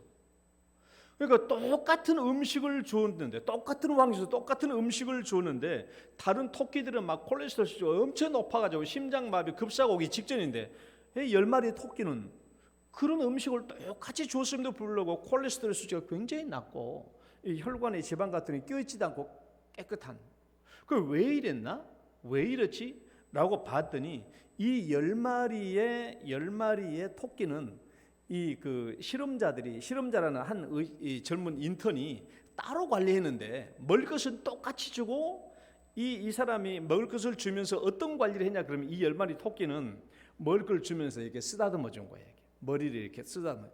그러니까 똑같은 음식을 주었는데, 똑같은 왕에서 똑같은 음식을 주었는데 다른 토끼들은 막 콜레스테롤 수치가 엄청 높아가지고 심장마비 급사가 오기 직전인데, 10마리의 토끼는 그런 음식을 똑같이 줬음에도 불구하고 콜레스테롤 수치가 굉장히 낮고 이 혈관에 지방 같은 게 껴있지도 않고 깨끗한. 그 왜 이랬나? 왜 이렇지? 라고 봤더니 이 10마리의 토끼는 이 그 실험자라는 이 젊은 인턴이 따로 관리했는데 먹을 것은 똑같이 주고 이 사람이 먹을 것을 주면서 어떤 관리를 했냐 그러면 이 10마리 토끼는 먹을 걸 주면서 이렇게 쓰다듬어 준 거예요. 머리를 이렇게 쓰다듬어.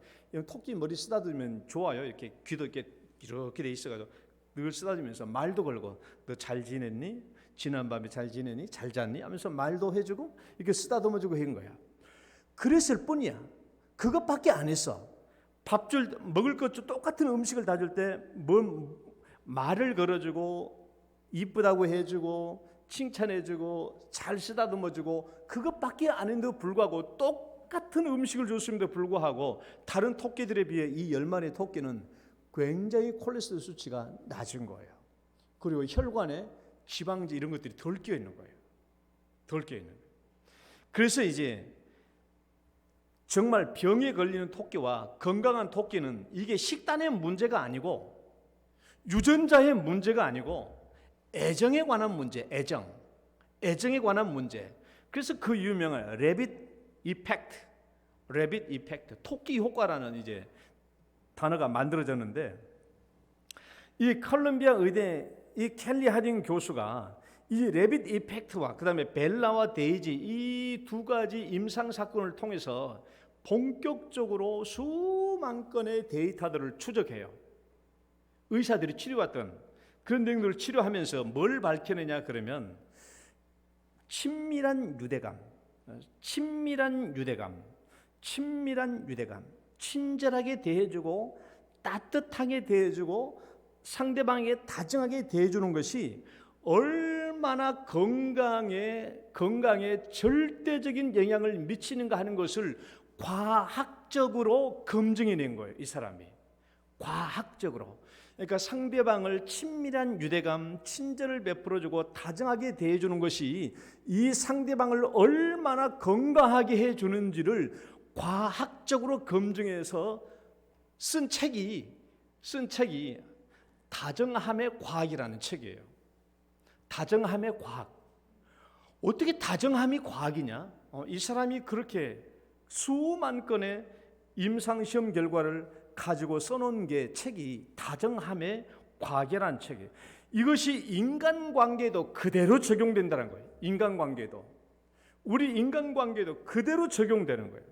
토끼 머리 쓰다듬으면 좋아요. 이렇게 귀도 이렇게 돼 있어가지고 늘 쓰다듬으면서 말도 걸고 너 잘 지냈니? 지난밤에 잘 지내니? 잘 잤니? 하면서 말도 해주고 이렇게 쓰다듬어주고 한 거야. 그랬을 뿐이야. 그것밖에 안 했어. 먹을 것 똑같은 음식을 다 줄 때 말을 걸어주고 이쁘다고 해주고 칭찬해주고 잘 쓰다듬어주고 그것밖에 안 했는데도 불구하고 똑같은 음식을 줬음에도 불구하고 다른 토끼들에 비해 이 10마리의 토끼는 굉장히 콜레스테롤 수치가 낮은 거예요. 그리고 혈관에 지방제 이런 것들이 덜 끼어 있는 거예요. 덜 끼어 있는 거예요. 그래서 이제 정말 병에 걸리는 토끼와 건강한 토끼는 이게 식단의 문제가 아니고 유전자의 문제가 아니고 애정에 관한 문제, 애정에 관한 문제. 그래서 그 유명한 레빗 이펙트, 토끼 효과라는 이제 단어가 만들어졌는데 이 컬럼비아 의대 이 켈리 하딩 교수가 이 레빗 이펙트와 그다음에 벨라와 데이지 이 두 가지 임상 사건을 통해서 본격적으로 수만 건의 데이터들을 추적해요. 의사들이 치료했던 그런 내용들을 치료하면서 뭘 밝혀내냐 그러면 친밀한 유대감, 친절하게 대해주고 따뜻하게 대해주고 상대방에게 다정하게 대해주는 것이 얼마나 건강에 절대적인 영향을 미치는가 하는 것을 과학적으로 검증해낸 거예요. 이 사람이 과학적으로. 그러니까 상대방을 친밀한 유대감, 친절을 베풀어주고 다정하게 대해주는 것이 이 상대방을 얼마나 건강하게 해주는지를 과학적으로 검증해서 쓴 책이 다정함의 과학이라는 책이에요. 다정함의 과학. 어떻게 다정함이 과학이냐? 이 사람이 그렇게 수만 건의 임상시험 결과를 가지고 써놓은 게 책이 다정함의 과학이라는 책이에요. 이것이 인간관계에도 그대로 적용된다는 거예요. 우리 인간관계에도 그대로 적용되는 거예요.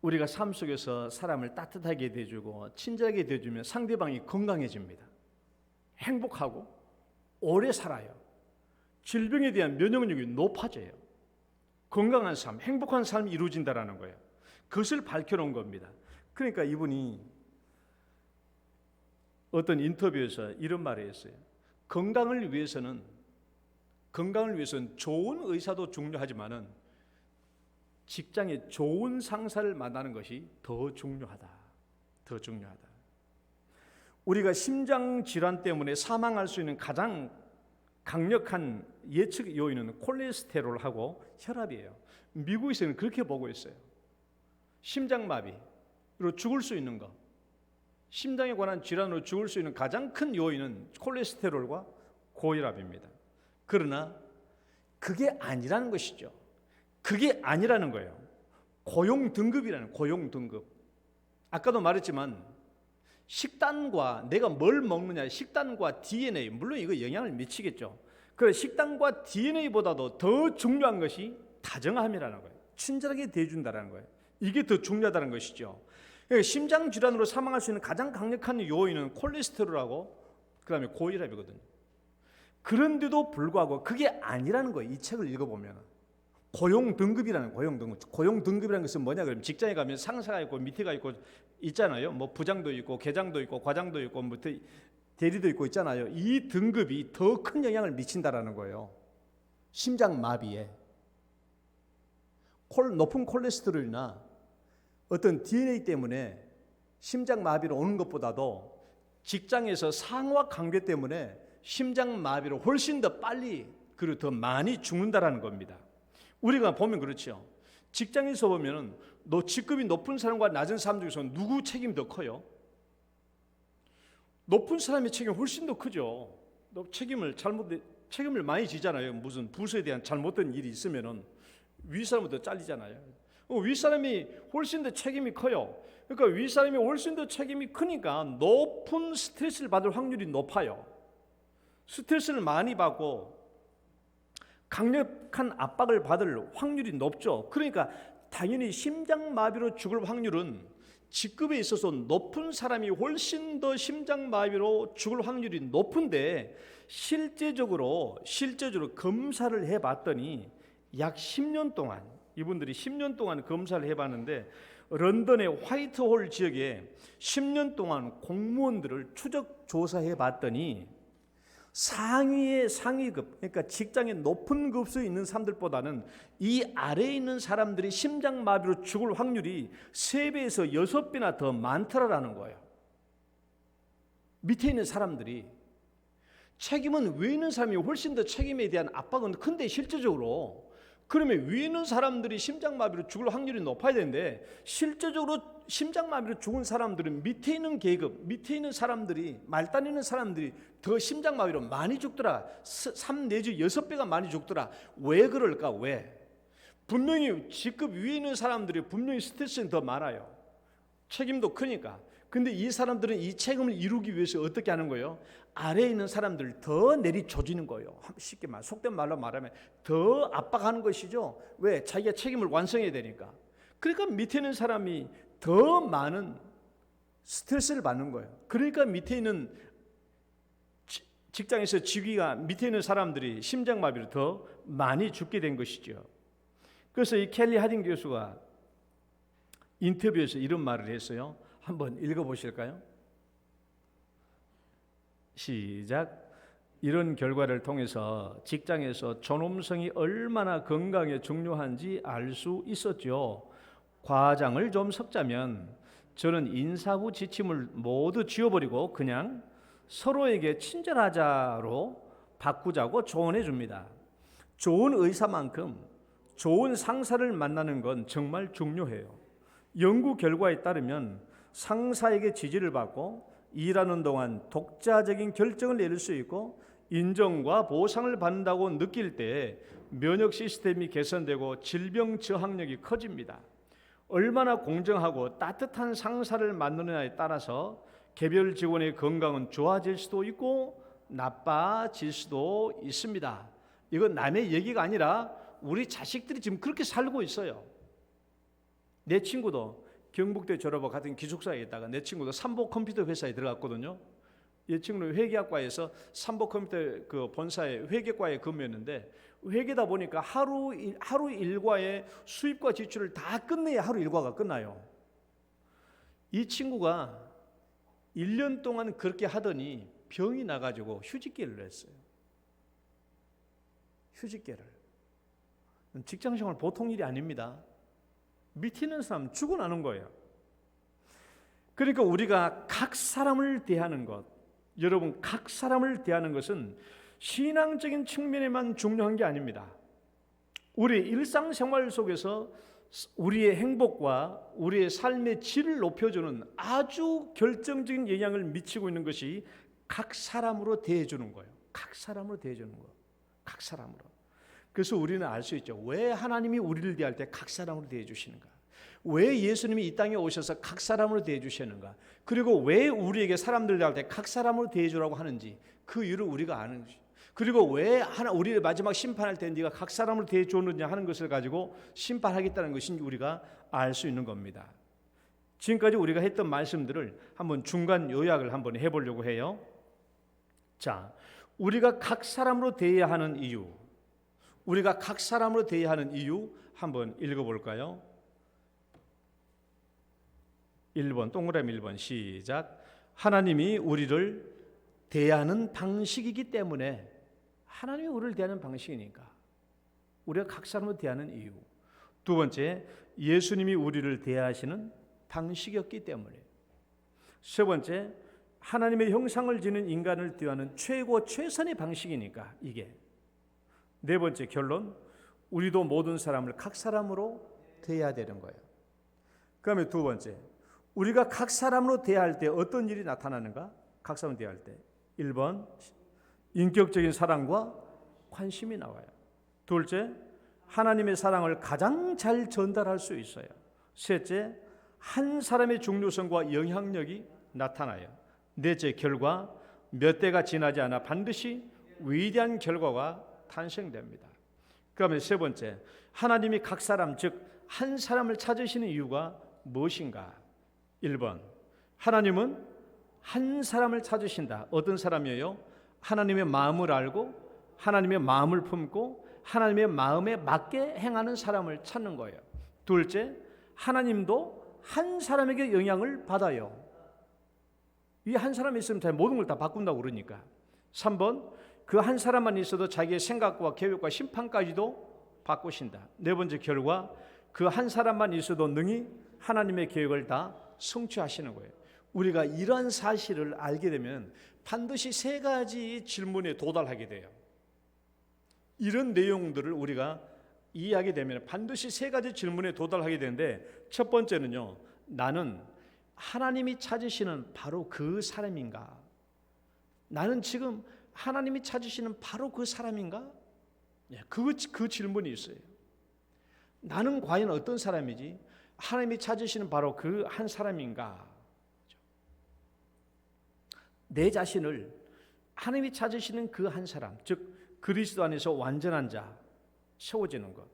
우리가 삶 속에서 사람을 따뜻하게 대해주고 친절하게 대해주면 상대방이 건강해집니다. 행복하고 오래 살아요. 질병에 대한 면역력이 높아져요. 건강한 삶, 행복한 삶이 이루어진다는 거예요. 그것을 밝혀놓은 겁니다. 그러니까 이분이 어떤 인터뷰에서 이런 말을 했어요. 건강을 위해서는 좋은 의사도 중요하지만은 직장에 좋은 상사를 만나는 것이 더 중요하다. 우리가 심장 질환 때문에 사망할 수 있는 가장 강력한 예측 요인은 콜레스테롤하고 혈압이에요. 미국에서는 그렇게 보고 있어요. 심장마비로 죽을 수 있는 것, 심장에 관한 질환으로 죽을 수 있는 가장 큰 요인은 콜레스테롤과 고혈압입니다. 그러나 그게 아니라는 것이죠. 그게 아니라는 거예요. 고용등급. 아까도 말했지만 식단과 내가 뭘 먹느냐, 식단과 DNA, 물론 이거 영향을 미치겠죠. 그래서 식단과 DNA보다도 더 중요한 것이 다정함이라는 거예요. 친절하게 대해준다는 거예요. 이게 더 중요하다는 것이죠. 그러니까 심장 질환으로 사망할 수 있는 가장 강력한 요인은 콜레스테롤하고 그다음에 고혈압이거든요. 그런데도 불구하고 그게 아니라는 거예요. 이 책을 읽어보면. 고용등급이라는 것은 뭐냐 그러면 직장에 가면 상사가 있고 밑에가 있고 있잖아요. 뭐 부장도 있고 계장도 있고 과장도 있고 뭐 대리도 있고 있잖아요. 이 등급이 더 큰 영향을 미친다라는 거예요. 심장마비에 높은 콜레스테롤이나 어떤 DNA 때문에 심장마비로 오는 것보다도 직장에서 상호와 관계 때문에 심장마비로 훨씬 더 빨리 그리고 더 많이 죽는다라는 겁니다. 우리가 보면 그렇죠. 직장에서 보면은 직급이 높은 사람과 낮은 사람 중에서 누구 책임이 더 커요? 높은 사람의 책임이 훨씬 더 크죠. 책임을 책임을 많이 지잖아요. 무슨 부서에 대한 잘못된 일이 있으면은 윗사람부터 잘리잖아요. 윗사람이 훨씬 더 책임이 커요. 그러니까 윗사람이 훨씬 더 책임이 크니까 높은 스트레스를 받을 확률이 높아요. 스트레스를 많이 받고 강력한 압박을 받을 확률이 높죠. 그러니까 당연히 심장마비로 죽을 확률은 직급에 있어서 높은 사람이 훨씬 더 심장마비로 죽을 확률이 높은데 실제적으로 검사를 해봤더니 약 10년 동안 이분들이 10년 동안 검사를 해봤는데 런던의 화이트홀 지역에 10년 동안 공무원들을 추적 조사해봤더니 상위의 상위급, 그러니까 직장에 높은 급수에 있는 사람들보다는 이 아래에 있는 사람들이 심장마비로 죽을 확률이 3배에서 6배나 더 많더라라는 거예요. 밑에 있는 사람들이 책임은 위에 있는 사람이 훨씬 더 책임에 대한 압박은 큰데 실제적으로 그러면 위에 있는 사람들이 심장마비로 죽을 확률이 높아야 되는데 실제적으로 심장마비로 죽은 사람들은 밑에 있는 계급, 밑에 있는 사람들이 말단 있는 사람들이 더 심장마비로 많이 죽더라. 3 내지 6배가 많이 죽더라. 왜 그럴까? 왜? 분명히 직급 위에 있는 사람들이 분명히 스트레스는 더 많아요. 책임도 크니까. 근데 이 사람들은 이 책임을 이루기 위해서 어떻게 하는 거예요? 아래에 있는 사람들 더 내리쳐지는 거예요. 쉽게 말, 속된 말로 말하면 더 압박하는 것이죠. 왜? 자기가 책임을 완성해야 되니까. 그러니까 밑에 있는 사람이 더 많은 스트레스를 받는 거예요. 그러니까 밑에 있는 직장에서 직위가 밑에 있는 사람들이 심장마비로 더 많이 죽게 된 것이죠. 그래서 이 켈리 하딩 교수가 인터뷰에서 이런 말을 했어요. 한번 읽어보실까요? 시작. 이런 결과를 통해서 직장에서 존엄성이 얼마나 건강에 중요한지 알 수 있었죠. 과장을 좀 섞자면 저는 인사부 지침을 모두 지워버리고 그냥 서로에게 친절하자로 바꾸자고 조언해 줍니다. 좋은 의사만큼 좋은 상사를 만나는 건 정말 중요해요. 연구 결과에 따르면 상사에게 지지를 받고 일하는 동안 독자적인 결정을 내릴 수 있고 인정과 보상을 받는다고 느낄 때 면역 시스템이 개선되고 질병 저항력이 커집니다. 얼마나 공정하고 따뜻한 상사를 만나느냐에 따라서 개별 직원의 건강은 좋아질 수도 있고 나빠질 수도 있습니다. 이건 남의 얘기가 아니라 우리 자식들이 지금 그렇게 살고 있어요. 내 친구도 경북대 졸업하고 같은 기숙사에 있다가 내 친구도 삼보 컴퓨터 회사에 들어갔거든요. 이 친구는 회계학과에서 삼보 컴퓨터 그 본사의 회계과에 근무했는데 회계다 보니까 하루 일과의 수입과 지출을 다 끝내야 하루 일과가 끝나요. 이 친구가 1년 동안 그렇게 하더니 병이 나가지고 휴직계를 했어요. 휴직계를. 직장생활 보통 일이 아닙니다. 밑에 있는 사람 죽어나는 거예요. 그러니까 우리가 각 사람을 대하는 것, 여러분 각 사람을 대하는 것은 신앙적인 측면에만 중요한 게 아닙니다. 우리 일상생활 속에서 우리의 행복과 우리의 삶의 질을 높여주는 아주 결정적인 영향을 미치고 있는 것이 각 사람으로 대해주는 거예요. 각 사람으로 대해주는 거예요. 각 사람으로. 그래서 우리는 알 수 있죠. 왜 하나님이 우리를 대할 때 각 사람으로 대해주시는가? 왜 예수님이 이 땅에 오셔서 각 사람으로 대해주시는가? 그리고 왜 우리에게 사람들 대할 때 각 사람으로 대해주라고 하는지 그 이유를 우리가 아는 것이죠. 그리고 왜 우리를 마지막 심판할 때 네가 각 사람으로 대해주느냐 하는 것을 가지고 심판하겠다는 것인 우리가 알 수 있는 겁니다. 지금까지 우리가 했던 말씀들을 한번 중간 요약을 한번 해보려고 해요. 자, 우리가 각 사람으로 대해야 하는 이유, 우리가 각 사람으로 대해야 하는 이유 한번 읽어볼까요? 1번 동그라미 1번 시작. 하나님이 우리를 대하는 방식이기 때문에 하나님이 우리를 대하는 방식이니까 우리가 각 사람으로 대하는 이유. 두 번째, 예수님이 우리를 대하시는 방식이었기 때문에. 세 번째, 하나님의 형상을 지닌 인간을 대하는 최선의 방식이니까 이게. 네 번째 결론, 우리도 모든 사람을 각 사람으로 대해야 되는 거예요. 그다음에 두 번째, 우리가 각 사람으로 대할 때 어떤 일이 나타나는가? 각 사람으로 대할 때 1번 인격적인 사랑과 관심이 나와요. 둘째, 하나님의 사랑을 가장 잘 전달할 수 있어요. 셋째, 한 사람의 중요성과 영향력이 나타나요. 넷째, 결과 몇 대가 지나지 않아 반드시 위대한 결과가 탄생됩니다. 그다음에 세 번째, 하나님이 각 사람 즉 한 사람을 찾으시는 이유가 무엇인가? 1번, 하나님은 한 사람을 찾으신다. 어떤 사람이에요? 하나님의 마음을 알고 하나님의 마음을 품고 하나님의 마음에 맞게 행하는 사람을 찾는 거예요. 둘째, 하나님도 한 사람에게 영향을 받아요. 이 한 사람이 있으면 모든 걸 다 바꾼다고 그러니까. 3번, 그 한 사람만 있어도 자기의 생각과 계획과 심판까지도 바꾸신다. 네 번째, 결과 그 한 사람만 있어도 능히 하나님의 계획을 다 성취하시는 거예요. 우리가 이러한 사실을 알게 되면 반드시 세 가지 질문에 도달하게 돼요. 이런 내용들을 우리가 이해하게 되면 반드시 세 가지 질문에 도달하게 되는데, 첫 번째는요, 나는 하나님이 찾으시는 바로 그 사람인가? 나는 지금 하나님이 찾으시는 바로 그 사람인가? 그 질문이 있어요. 나는 과연 어떤 사람이지? 하나님이 찾으시는 바로 그 한 사람인가? 내 자신을 하나님이 찾으시는 그 한 사람, 즉 그리스도 안에서 완전한 자 세워지는 것.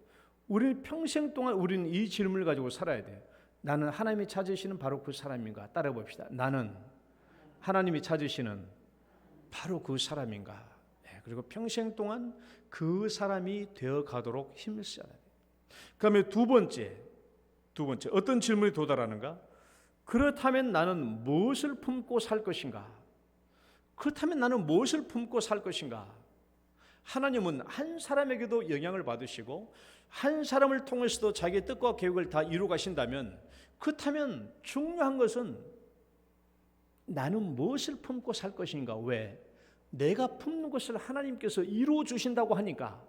우리는 평생 동안 우리는 이 질문을 가지고 살아야 돼요. 나는 하나님이 찾으시는 바로 그 사람인가? 따라 봅시다. 나는 하나님이 찾으시는 바로 그 사람인가? 그리고 평생 동안 그 사람이 되어 가도록 힘을 써야 돼요. 그다음에 두 번째 어떤 질문이 도달하는가? 그렇다면 나는 무엇을 품고 살 것인가? 그렇다면 나는 무엇을 품고 살 것인가? 하나님은 한 사람에게도 영향을 받으시고 한 사람을 통해서도 자기의 뜻과 계획을 다 이루 가신다면, 그렇다면 중요한 것은 나는 무엇을 품고 살 것인가? 왜? 내가 품는 것을 하나님께서 이루어 주신다고 하니까,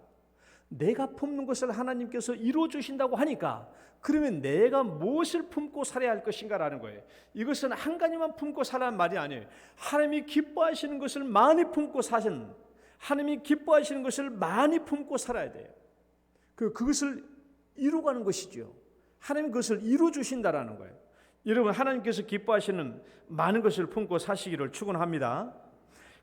내가 품는 것을 하나님께서 이루어 주신다고 하니까, 그러면 내가 무엇을 품고 살아야 할 것인가라는 거예요. 이것은 한 가지만 품고 살라는 말이 아니에요. 하나님이 기뻐하시는 것을 많이 품고 사신, 하나님이 기뻐하시는 것을 많이 품고 살아야 돼요. 그것을 이루가는 것이죠. 하나님이 그것을 이루어 주신다라는 거예요. 여러분, 하나님께서 기뻐하시는 많은 것을 품고 사시기를 축원합니다.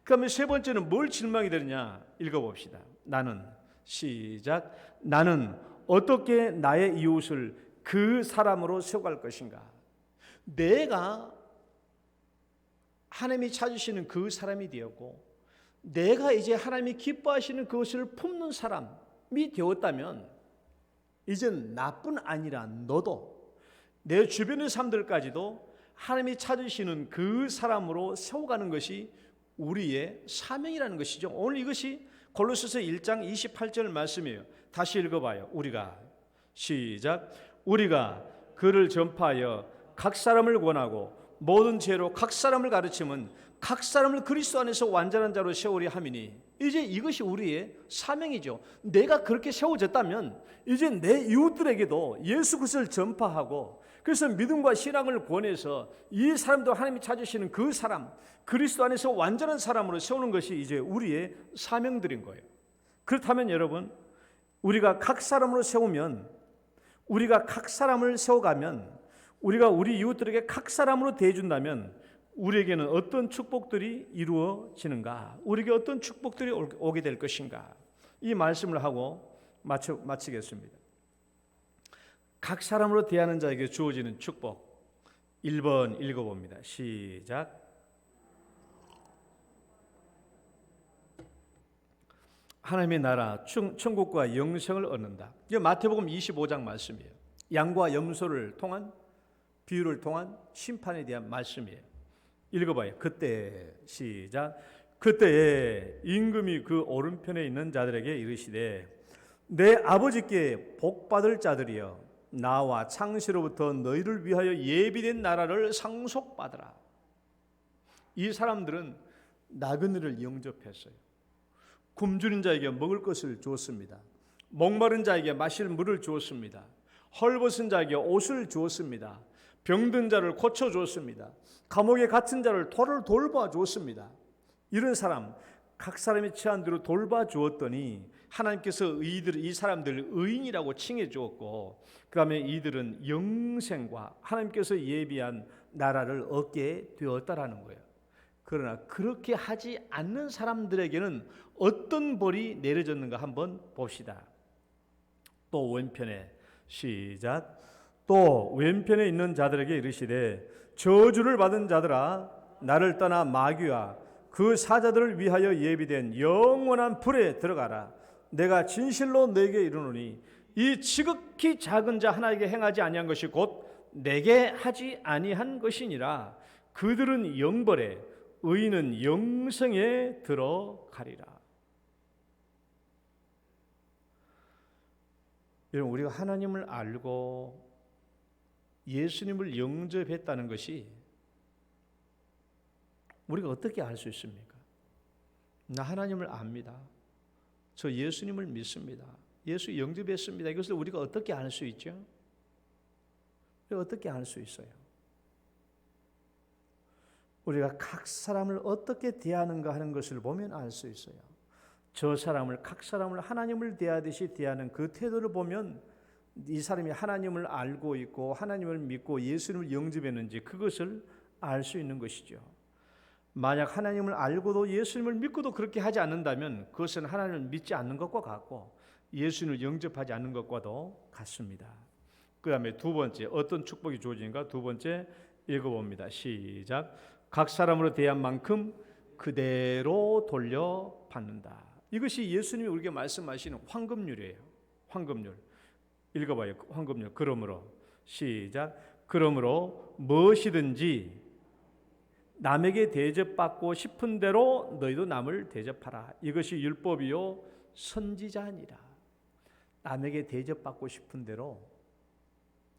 그러면 세 번째는 뭘 질문하게 되느냐? 읽어봅시다. 나는, 시작, 나는 어떻게 나의 이웃을 그 사람으로 세워갈 것인가? 내가 하나님이 찾으시는 그 사람이 되었고, 내가 이제 하나님이 기뻐하시는 그것을 품는 사람이 되었다면, 이젠 나뿐 아니라 너도, 내 주변의 사람들까지도 하나님이 찾으시는 그 사람으로 세워가는 것이 우리의 사명이라는 것이죠. 오늘 이것이 골로새서 1장 28절 말씀이에요. 다시 읽어봐요. 우리가, 시작, 우리가 그를 전파하여 각 사람을 권하고 모든 죄로 각 사람을 가르치면 각 사람을 그리스도 안에서 완전한 자로 세우리 함이니. 이제 이것이 우리의 사명이죠. 내가 그렇게 세워졌다면 이제 내 이웃들에게도 예수 그리스도를 전파하고, 그래서 믿음과 신앙을 권해서 이 사람도 하나님이 찾으시는 그 사람, 그리스도 안에서 완전한 사람으로 세우는 것이 이제 우리의 사명들인 거예요. 그렇다면 여러분, 우리가 각 사람으로 세우면, 우리가 각 사람을 세워가면, 우리가 우리 이웃들에게 각 사람으로 대해준다면 우리에게는 어떤 축복들이 이루어지는가? 우리에게 어떤 축복들이 오게 될 것인가? 이 말씀을 하고 마치겠습니다. 각 사람으로 대하는 자에게 주어지는 축복, 1번 읽어봅니다. 시작. 하나님의 나라, 천국과 영생을 얻는다. 이게 마태복음 25장 말씀이에요. 양과 염소를 통한, 비유를 통한 심판에 대한 말씀이에요. 읽어봐요. 그때, 시작. 그때에 임금이 그 오른편에 있는 자들에게 이르시되, 내 아버지께 복받을 자들이여, 나와 창세로부터 너희를 위하여 예비된 나라를 상속받으라. 이 사람들은 나그네를 영접했어요. 굶주린 자에게 먹을 것을 주었습니다. 목마른 자에게 마실 물을 주었습니다. 헐벗은 자에게 옷을 주었습니다. 병든 자를 고쳐주었습니다. 감옥에 갇힌 자를 돌봐 주었습니다. 이런 사람, 각 사람이 처한 대로 돌봐주었더니 하나님께서 이 사람들을 의인이라고 칭해 주었고, 그 다음에 이들은 영생과 하나님께서 예비한 나라를 얻게 되었다라는 거예요. 그러나 그렇게 하지 않는 사람들에게는 어떤 벌이 내려졌는가 한번 봅시다. 또 왼편에 시작. 또 왼편에 있는 자들에게 이르시되 저주를 받은 자들아 나를 떠나 마귀와 그 사자들을 위하여 예비된 영원한 불에 들어가라. 내가 진실로 너에게 이르노니 이 지극히 작은 자 하나에게 행하지 아니한 것이 곧 내게 하지 아니한 것이니라. 그들은 영벌에 의인은 영생에 들어가리라. 여러분, 우리가 하나님을 알고 예수님을 영접했다는 것이 우리가 어떻게 알 수 있습니까? 나 하나님을 압니다. 저 예수님을 믿습니다. 예수 영접했습니다. 이것을 우리가 어떻게 알 수 있죠? 어떻게 알 수 있어요? 우리가 각 사람을 어떻게 대하는가 하는 것을 보면 알 수 있어요. 각 사람을 하나님을 대하듯이 대하는 그 태도를 보면 이 사람이 하나님을 알고 있고 하나님을 믿고 예수님을 영접했는지 그것을 알 수 있는 것이죠. 만약 하나님을 알고도 예수님을 믿고도 그렇게 하지 않는다면 그것은 하나님을 믿지 않는 것과 같고 예수님을 영접하지 않는 것과도 같습니다. 그 다음에 두 번째, 어떤 축복이 주어지는가? 두 번째 읽어봅니다. 시작. 각 사람으로 대한 만큼 그대로 돌려받는다. 이것이 예수님이 우리에게 말씀하시는 황금률이에요. 황금률. 읽어봐요. 황금률. 그러므로 시작. 그러므로 무엇이든지 남에게 대접받고 싶은 대로 너희도 남을 대접하라. 이것이 율법이요 선지자니라. 남에게 대접받고 싶은 대로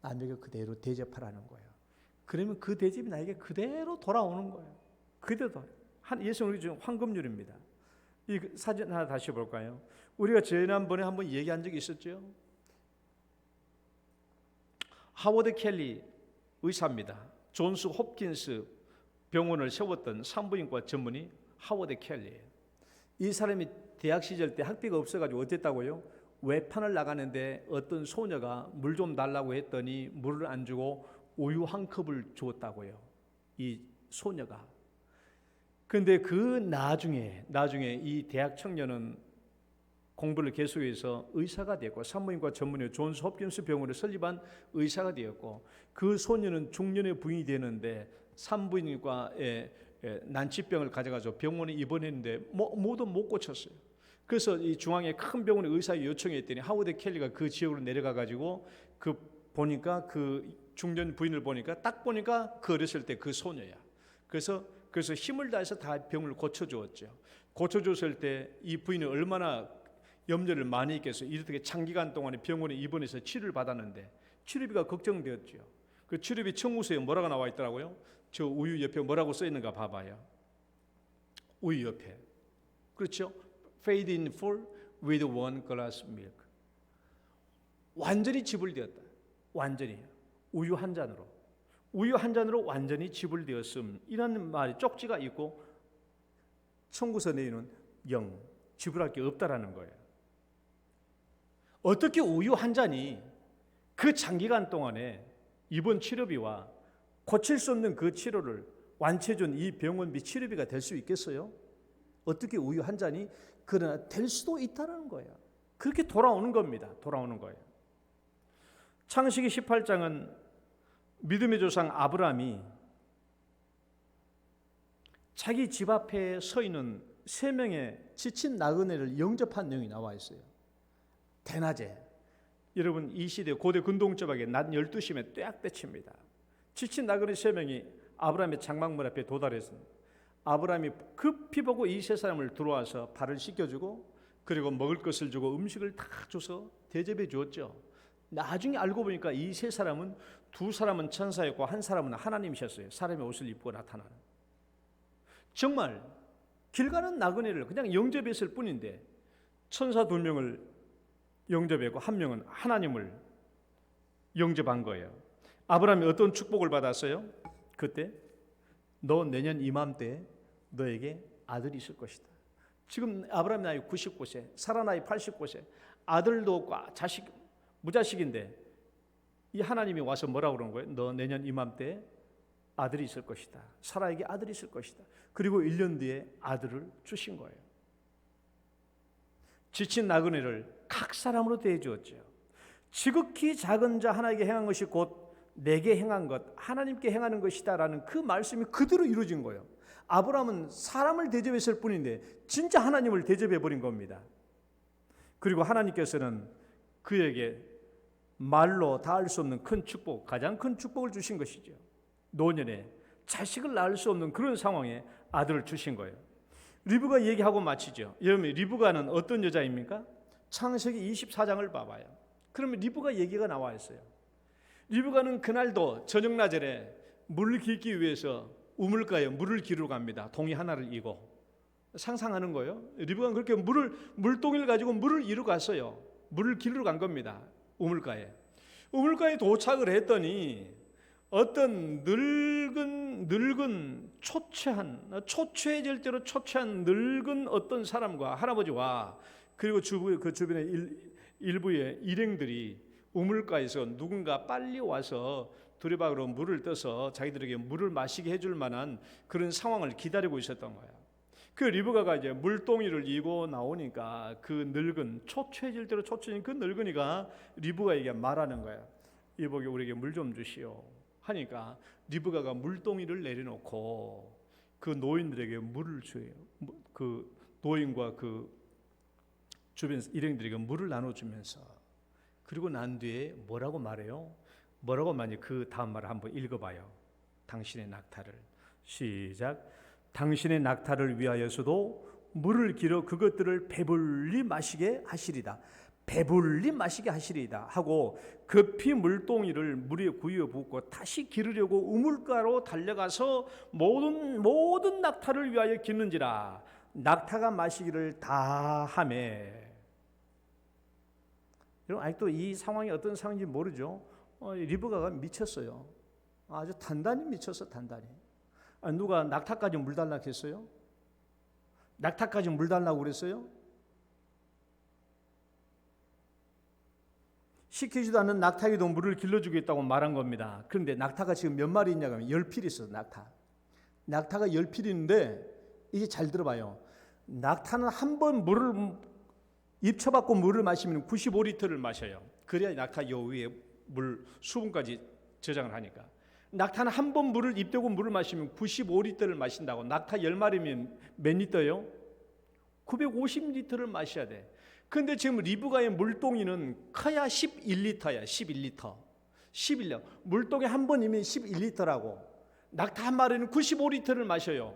남에게 그대로 대접하라는 거예요. 그러면 그 대접이 나에게 그대로 돌아오는 거예요. 그대로. 예수님 우리 중 황금률입니다. 이 사진 하나 다시 볼까요? 우리가 지난번에 한번 얘기한 적이 있었죠. 하워드 켈리 의사입니다. 존스 홉킨스 병원을 세웠던 산부인과 전문의 하워드 켈리예요. 이 사람이 대학 시절 때 학비가 없어가지고 어땠다고요? 외판을 나가는데 어떤 소녀가 물 좀 달라고 했더니 물을 안 주고 우유 한 컵을 주었다고요. 이 소녀가. 그런데 그 나중에 이 대학 청년은 공부를 계속해서 의사가 되었고 산부인과 전문의 존스 홉킨스 병원을 설립한 의사가 되었고 그 소녀는 중년의 부인이 되는데 산부인과에 난치병을 가져가서 병원에 입원했는데 모두 못 고쳤어요. 그래서 이 중앙의 큰 병원에 의사에 요청했더니 하워드 켈리가 그 지역으로 내려가 가지고 보니까 그 중년 부인을 보니까 딱 보니까 그 어렸을 때 그 소녀야. 그래서 힘을 다해서 다 병을 고쳐주었죠. 고쳐줬을 때 이 부인은 얼마나 염려를 많이 했겠어요. 이렇게 장기간 동안에 병원에 입원해서 치료를 받았는데 치료비가 걱정되었죠. 그 치료비 청구서에 뭐라고 나와 있더라고요. 저 우유 옆에 뭐라고 써 있는가 봐봐요. 우유 옆에. 그렇죠? Paid in full with one glass milk. 완전히 지불되었다. 완전히. 우유 한 잔으로 완전히 지불되었음. 이런 말이 쪽지가 있고 청구서 내에는 0. 지불할 게 없다라는 거예요. 어떻게 우유 한 잔이 그 장기간 동안에 입원 치료비와 고칠 수 없는 그 치료를 완치해준 이 병원비 치료비가 될 수 있겠어요? 어떻게 우유 한 잔이 그러나 될 수도 있다는 거예요. 그렇게 돌아오는 겁니다. 돌아오는 거예요. 창세기 18장은 믿음의 조상 아브라함이 자기 집 앞에 서 있는 3명의 지친 나그네를 영접한 내용이 나와 있어요. 대낮에. 여러분 이 시대 고대 근동적하게 낮 12시면 떼약떼칩니다. 지친 나그네 3명이 아브라함의 장막문 앞에 도달했습니다. 아브라함이 급히 보고 이 3사람을 들어와서 발을 씻겨주고 그리고 먹을 것을 주고 음식을 다 줘서 대접해 주었죠. 나중에 알고 보니까 이 3사람은 2사람은 천사였고 1사람은 하나님이셨어요. 사람의 옷을 입고 나타나는. 정말 길 가는 나그네를 그냥 영접했을 뿐인데 천사 2명을 영접했고 1명은 하나님을 영접한 거예요. 아브라함이 어떤 축복을 받았어요? 그때 너 내년 이맘때 너에게 아들이 있을 것이다. 지금 아브라함 나이 99세, 사라 나이 89세, 아들도 없고 자식 무자식인데 이 하나님이 와서 뭐라고 그러는 거예요? 너 내년 이맘때 아들이 있을 것이다. 사라에게 아들이 있을 것이다. 그리고 1년 뒤에 아들을 주신 거예요. 지친 나그네를 각 사람으로 대해주었죠. 지극히 작은 자 하나에게 행한 것이 곧 내게 행한 것, 하나님께 행하는 것이다라는 그 말씀이 그대로 이루어진 거예요. 아브라함은 사람을 대접했을 뿐인데 진짜 하나님을 대접해버린 겁니다. 그리고 하나님께서는 그에게 말로 다 할 수 없는 큰 축복, 가장 큰 축복을 주신 것이죠. 노년에 자식을 낳을 수 없는 그런 상황에 아들을 주신 거예요. 리브가 얘기하고 마치죠. 여러분, 리브가는 어떤 여자입니까? 창세기 24장을 봐봐요. 그러면 리브가 얘기가 나와 있어요. 리브가는 그날도 저녁 나절에 물을 깃기 위해서 우물가에 물을 기르러 갑니다. 동이 하나를 이고. 상상하는 거예요. 리브가는 그렇게 물동이를 가지고 물을 이루러 갔어요. 물을 기르러 간 겁니다. 우물가에 도착을 했더니 어떤 늙은 초췌해질 대로 초췌한 늙은 어떤 사람과 할아버지와 그리고 그 주변에 일부의 일행들이 우물가에서 누군가 빨리 와서 두레박으로 물을 떠서 자기들에게 물을 마시게 해줄 만한 그런 상황을 기다리고 있었던 거예요. 그 리브가가 이제 물동이를 이고 나오니까 그 늙은 초췌해질 대로 초췌해진 그 늙은이가 리브가에게 말하는 거예요. 이보게 우리에게 물 좀 주시오 하니까 리브가가 물동이를 내려놓고 그 노인들에게 물을 줘요. 그 노인과 그 주변 일행들에게 물을 나눠주면서 그리고 난 뒤에 뭐라고 말해요? 뭐라고 많이 그 다음 말을 한번 읽어봐요. 당신의 낙타를 시작. 당신의 낙타를 위하여서도 물을 길어 그것들을 배불리 마시게 하시리다. 배불리 마시게 하시리다 하고 급히 물동이를 물에 구이어 붓고 다시 기르려고 우물가로 달려가서 모든 낙타를 위하여 기는지라 낙타가 마시기를 다 하매. 여러분 아직도 이 상황이 어떤 상황인지 모르죠. 리브가가 미쳤어요. 아주 단단히 미쳤어. 단단히. 누가 낙타까지 물 달라고 했어요? 낙타까지 물 달라고 그랬어요? 시키지도 않는 낙타에게도 물을 길러주겠다고 말한 겁니다. 그런데 낙타가 지금 몇 마리 있냐고 하면 10필이 있어요. 낙타가 10필이 있는데 이게 잘 들어봐요. 낙타는 한 번 물을 입쳐받고 물을 마시면 95리터를 마셔요. 그래야 낙타 요 위에 물 수분까지 저장을 하니까. 낙타는 한 번 물을 입대고 물을 마시면 95리터를 마신다고. 낙타 10마리면 몇 리터요? 950리터를 마셔야 돼. 근데 지금 리브가의 물동이는 커야 11리터야. 11리터. 물동이 한 번이면 11리터라고. 낙타 한 마리는 95리터를 마셔요.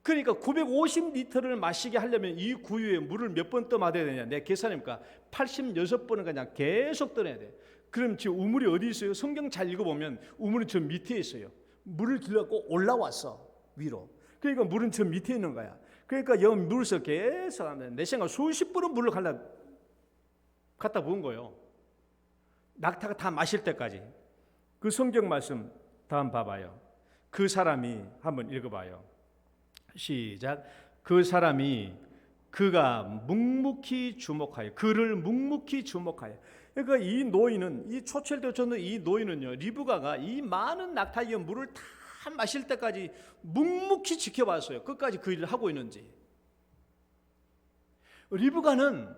그러니까 950리터를 마시게 하려면 이 구유에 물을 몇 번 떠마셔야 되냐. 내 계산해보니까 86번을 그냥 계속 떠내야 돼. 그럼 지금 우물이 어디 있어요? 성경 잘 읽어보면 우물은 저 밑에 있어요. 물을 길러갖고 올라왔어. 위로. 그러니까 물은 저 밑에 있는 거야. 그러니까 여기 물에서 계속 하면 내 생각 수십 번은 물을 갖다 부은 거예요. 낙타가 다 마실 때까지. 그 성경 말씀 다음 봐봐요. 그 사람이 한번 읽어봐요. 시작. 그 사람이 그가 묵묵히 주목하여 그를 묵묵히 주목하여. 그러니까 이 노인은 이 초철되었던 이 노인은요 리브가가 이 많은 낙타의 물을 다 마실 때까지 묵묵히 지켜봤어요. 끝까지 그 일을 하고 있는지. 리브가는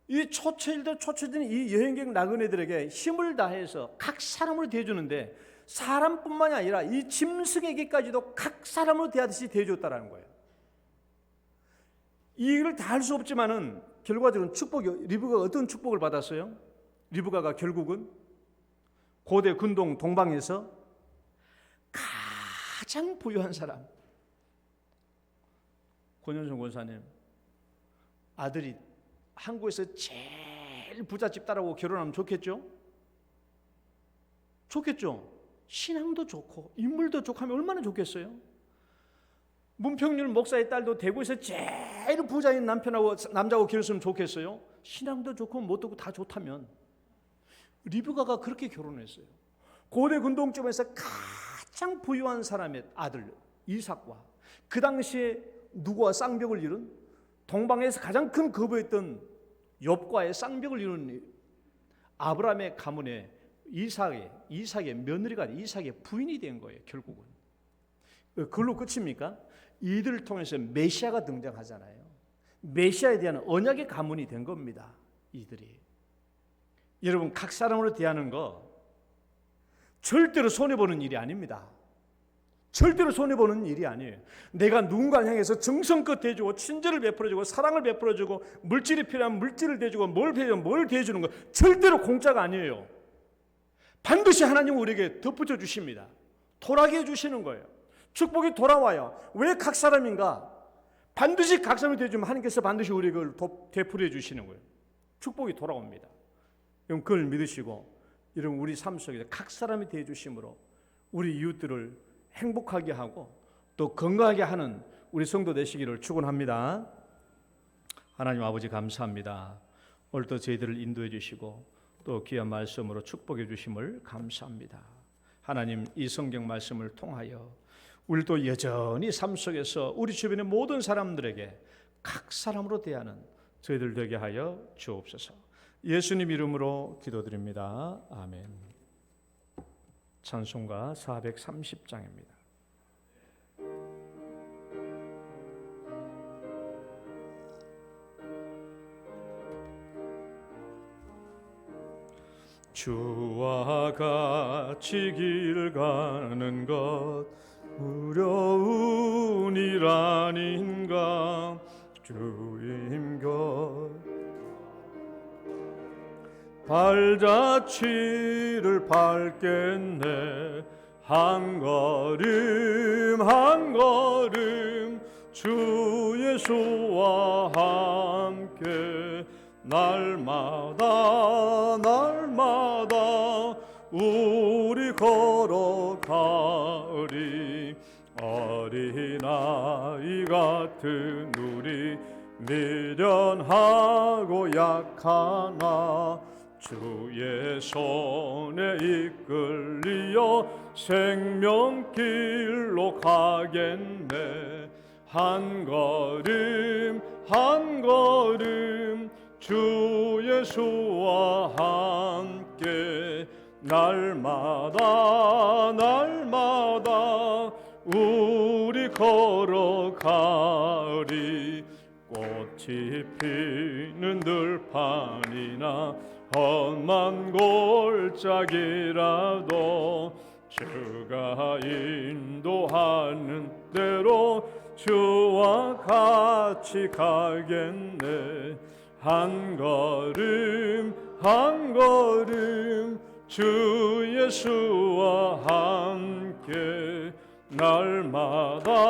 이 초철된 이 여행객 나그네들에게 힘을 다해서 각 사람으로 대해주는데 사람뿐만이 아니라 이 짐승에게까지도 각 사람으로 대하듯이 대해줬다라는 거예요. 이 일을 다 할 수 없지만은 결과적으로 리브가가 어떤 축복을 받았어요? 리브가가 결국은 고대 근동 동방에서 가장 부유한 사람. 권현성 권사님 아들이 한국에서 제일 부잣집 딸하고 결혼하면 좋겠죠? 좋겠죠? 신앙도 좋고 인물도 좋고 하면 얼마나 좋겠어요? 문평률 목사의 딸도 대구에서 제일 부자인 남자하고 결혼했으면 좋겠어요? 신앙도 좋고 못 듣고 다 좋다면. 리브가가 그렇게 결혼했어요. 고대 근동쯤에서 가장 부유한 사람의 아들 이삭과 그 당시에 누구와 쌍벽을 이룬 동방에서 가장 큰 거부였던 욥과의 쌍벽을 이루는 아브라함의 가문에 이삭의 며느리가 이삭의 부인이 된 거예요. 결국은 그걸로 끝입니까? 이들을 통해서 메시아가 등장하잖아요. 메시아에 대한 언약의 가문이 된 겁니다. 이들이. 여러분, 각 사람으로 대하는 거 절대로 손해보는 일이 아닙니다. 절대로 손해보는 일이 아니에요. 내가 누군가를 향해서 정성껏 대주고 친절을 베풀어주고 사랑을 베풀어주고 물질이 필요하면 물질을 대주고 뭘 대주는 거 절대로 공짜가 아니에요. 반드시 하나님은 우리에게 덧붙여 주십니다. 돌아게 해주시는 거예요. 축복이 돌아와요. 왜 각 사람인가? 반드시 각 사람이 대주면 하나님께서 반드시 우리에게 되풀이해 주시는 거예요. 축복이 돌아옵니다. 여러분, 그걸 믿으시고 여러분, 우리 삶 속에서 각 사람이 대주심으로 우리 이웃들을 행복하게 하고 또 건강하게 하는 우리 성도 되시기를 축원합니다. 하나님 아버지, 감사합니다. 오늘도 저희들을 인도해 주시고 또 귀한 말씀으로 축복해 주심을 감사합니다. 하나님, 이 성경 말씀을 통하여 우리도 여전히 삶 속에서 우리 주변의 모든 사람들에게 각 사람으로 대하는 저희들 되게 하여 주옵소서. 예수님 이름으로 기도드립니다. 아멘. 찬송가 430장입니다. 주와 같이 길 가는 것 두려운 일 아닌가. 주님 것 발자취를 밟겠네. 한 걸음 한 걸음 주 예수와 함께 날마다 우리 걸어가리. 어린아이 같은 우리 미련하고 약하나 주의 손에 이끌리어 생명길로 가겠네. 한 걸음 한 걸음 주 예수와 함께 날마다 우리 걸어가리. 꽃이 피는 들판이나 험한 골짜기라도 주가 인도하는 대로 주와 같이 가겠네. 한 걸음 한 걸음 주 예수와 함께 날마다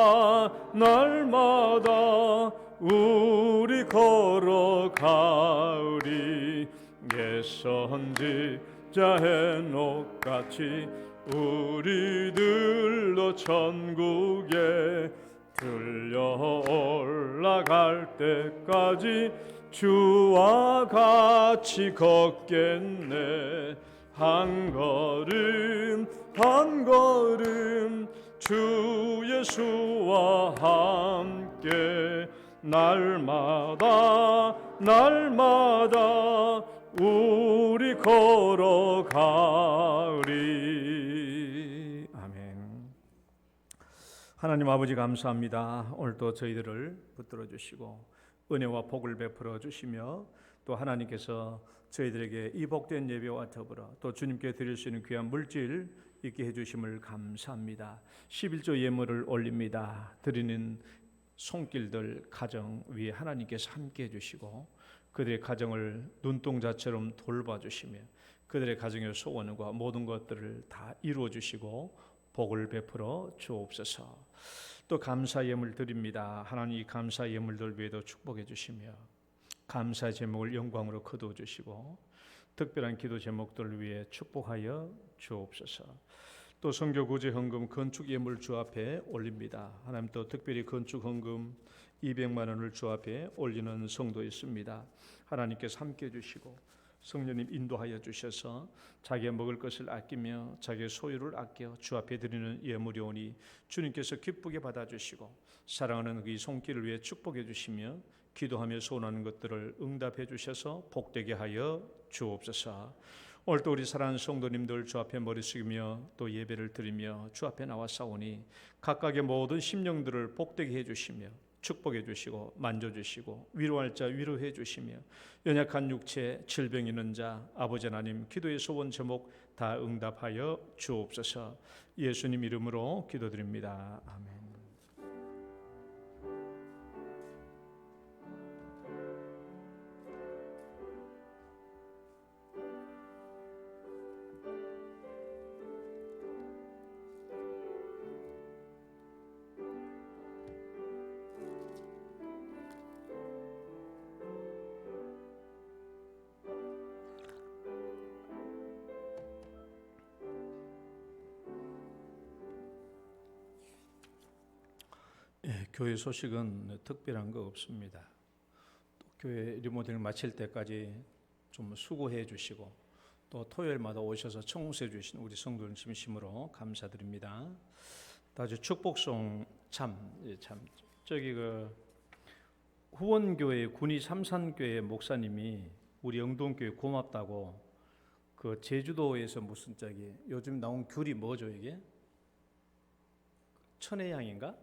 우리 걸어가리. 옛 선지자 헤녹같이 우리들도 천국에 들려 올라갈 때까지 주와 같이 걷겠네. 한 걸음 한 걸음 주 예수와 함께 날마다 우리 걸어가리. 아멘. 하나님 아버지, 감사합니다. 오늘도 저희들을 붙들어 주시고 은혜와 복을 베풀어 주시며 또 하나님께서 저희들에게 이 복된 예배와 더불어 또 주님께 드릴 수 있는 귀한 물질 있게 해주심을 감사합니다. 11조 예물을 올립니다. 드리는 손길들 가정 위에 하나님께서 함께 해주시고 그들의 가정을 눈동자처럼 돌봐주시며 그들의 가정의 소원과 모든 것들을 다 이루어 주시고 복을 베풀어 주옵소서. 또 감사 예물 드립니다. 하나님, 이 감사 예물들 위에도 축복해 주시며 감사 제목을 영광으로 거두어 주시고 특별한 기도 제목들을 위해 축복하여 주옵소서. 또 선교 구제 헌금 건축 예물 주 앞에 올립니다. 하나님, 또 특별히 건축 헌금 200만 원을 주 앞에 올리는 성도 있습니다. 하나님께서 함께 해주시고 성령님 인도하여 주셔서 자기의 먹을 것을 아끼며 자기의 소유를 아껴 주 앞에 드리는 예물이 오니 주님께서 기쁘게 받아주시고 사랑하는 이 손길을 위해 축복해 주시며 기도하며 소원하는 것들을 응답해 주셔서 복되게 하여 주옵소서. 오늘도 우리 사랑하는 성도님들 주 앞에 머리 숙이며 또 예배를 드리며 주 앞에 나와 싸우니 각각의 모든 심령들을 복되게 해주시며 축복해 주시고 만져주시고 위로할 자 위로해 주시며 연약한 육체 질병 있는 자 아버지 하나님 기도의 소원 제목 다 응답하여 주옵소서. 예수님 이름으로 기도드립니다. 아멘. 교회 소식은 특별한 거 없습니다. 또 교회 리모델링 마칠 때까지 좀 수고해 주시고 또 토요일마다 오셔서 청소해 주신 우리 성도들 진심으로 감사드립니다. 다시 축복송 참 저기 후원교회 군위 삼산교회 목사님이 우리 영동교회 고맙다고 그 제주도에서 무슨 저기 요즘 나온 귤이 뭐죠 이게? 천혜향인가?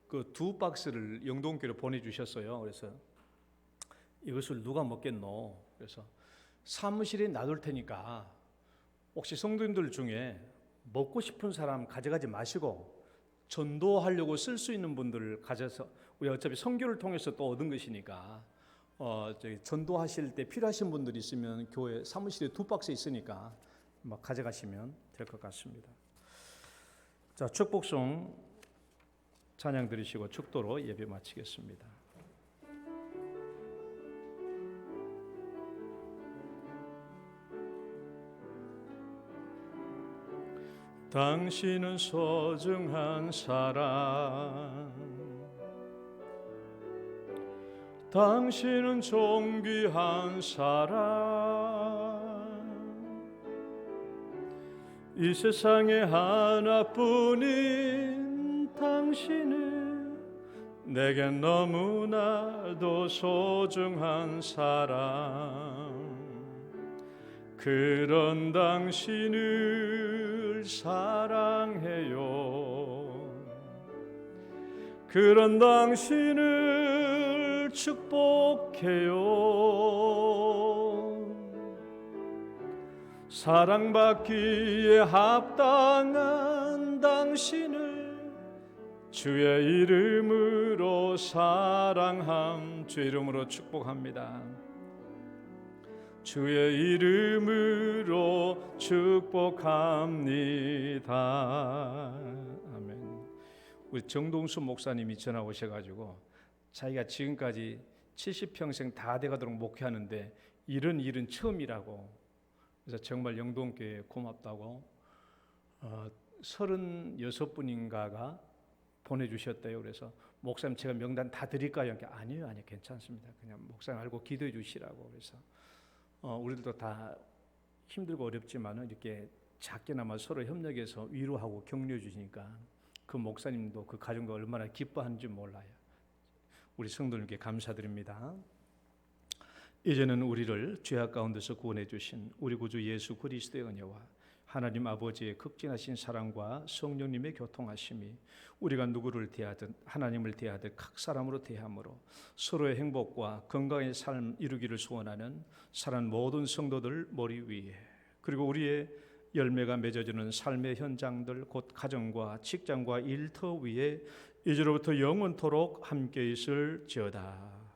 그 2박스를 영동교회로 보내주셨어요. 그래서 이것을 누가 먹겠노? 그래서 사무실에 놔둘 테니까 혹시 성도님들 중에 먹고 싶은 사람 가져가지 마시고 전도하려고 쓸 수 있는 분들을 가져서 우리 어차피 선교를 통해서 또 얻은 것이니까 저기 전도하실 때 필요하신 분들이 있으면 교회 사무실에 2박스 있으니까 막 가져가시면 될 것 같습니다. 자, 축복송 찬양 드리시고 축도로 예배 마치겠습니다. 당신은 소중한 사람, 당신은 존귀한 사람, 이 세상에 하나뿐인 당신은 내겐 너무나도 소중한 사람, 그런 당신을 사랑해요. 그런 당신을 축복해요. 사랑받기에 합당한 당신을 주의 이름으로 사랑함, 주의 이름으로 축복합니다. 주의 이름으로 축복합니다. 아멘. 우리 정동수 목사님이 전화 오셔가지고 자기가 지금까지 70평생 다 돼가도록 목회하는데 이런 일은 처음이라고, 그래서 정말 영동교회에 고맙다고 36분인가가 보내주셨대요. 그래서 목사님 제가 명단 다 드릴까요? 아니요 괜찮습니다. 그냥 목사님 알고 기도해 주시라고. 그래서 우리들도 다 힘들고 어렵지만은 이렇게 작게나마 서로 협력해서 위로하고 격려해 주시니까 그 목사님도 그 가정과 얼마나 기뻐하는지 몰라요. 우리 성도님께 감사드립니다. 이제는 우리를 죄악 가운데서 구원해 주신 우리 구주 예수 그리스도의 은혜와 하나님 아버지의 극진하신 사랑과 성령님의 교통하심이 우리가 누구를 대하든 하나님을 대하든 각 사람으로 대함으로 서로의 행복과 건강의 삶 이루기를 소원하는 사랑하는 모든 성도들 머리 위에, 그리고 우리의 열매가 맺어지는 삶의 현장들 곧 가정과 직장과 일터 위에 이제로부터 영원토록 함께 있을지어다.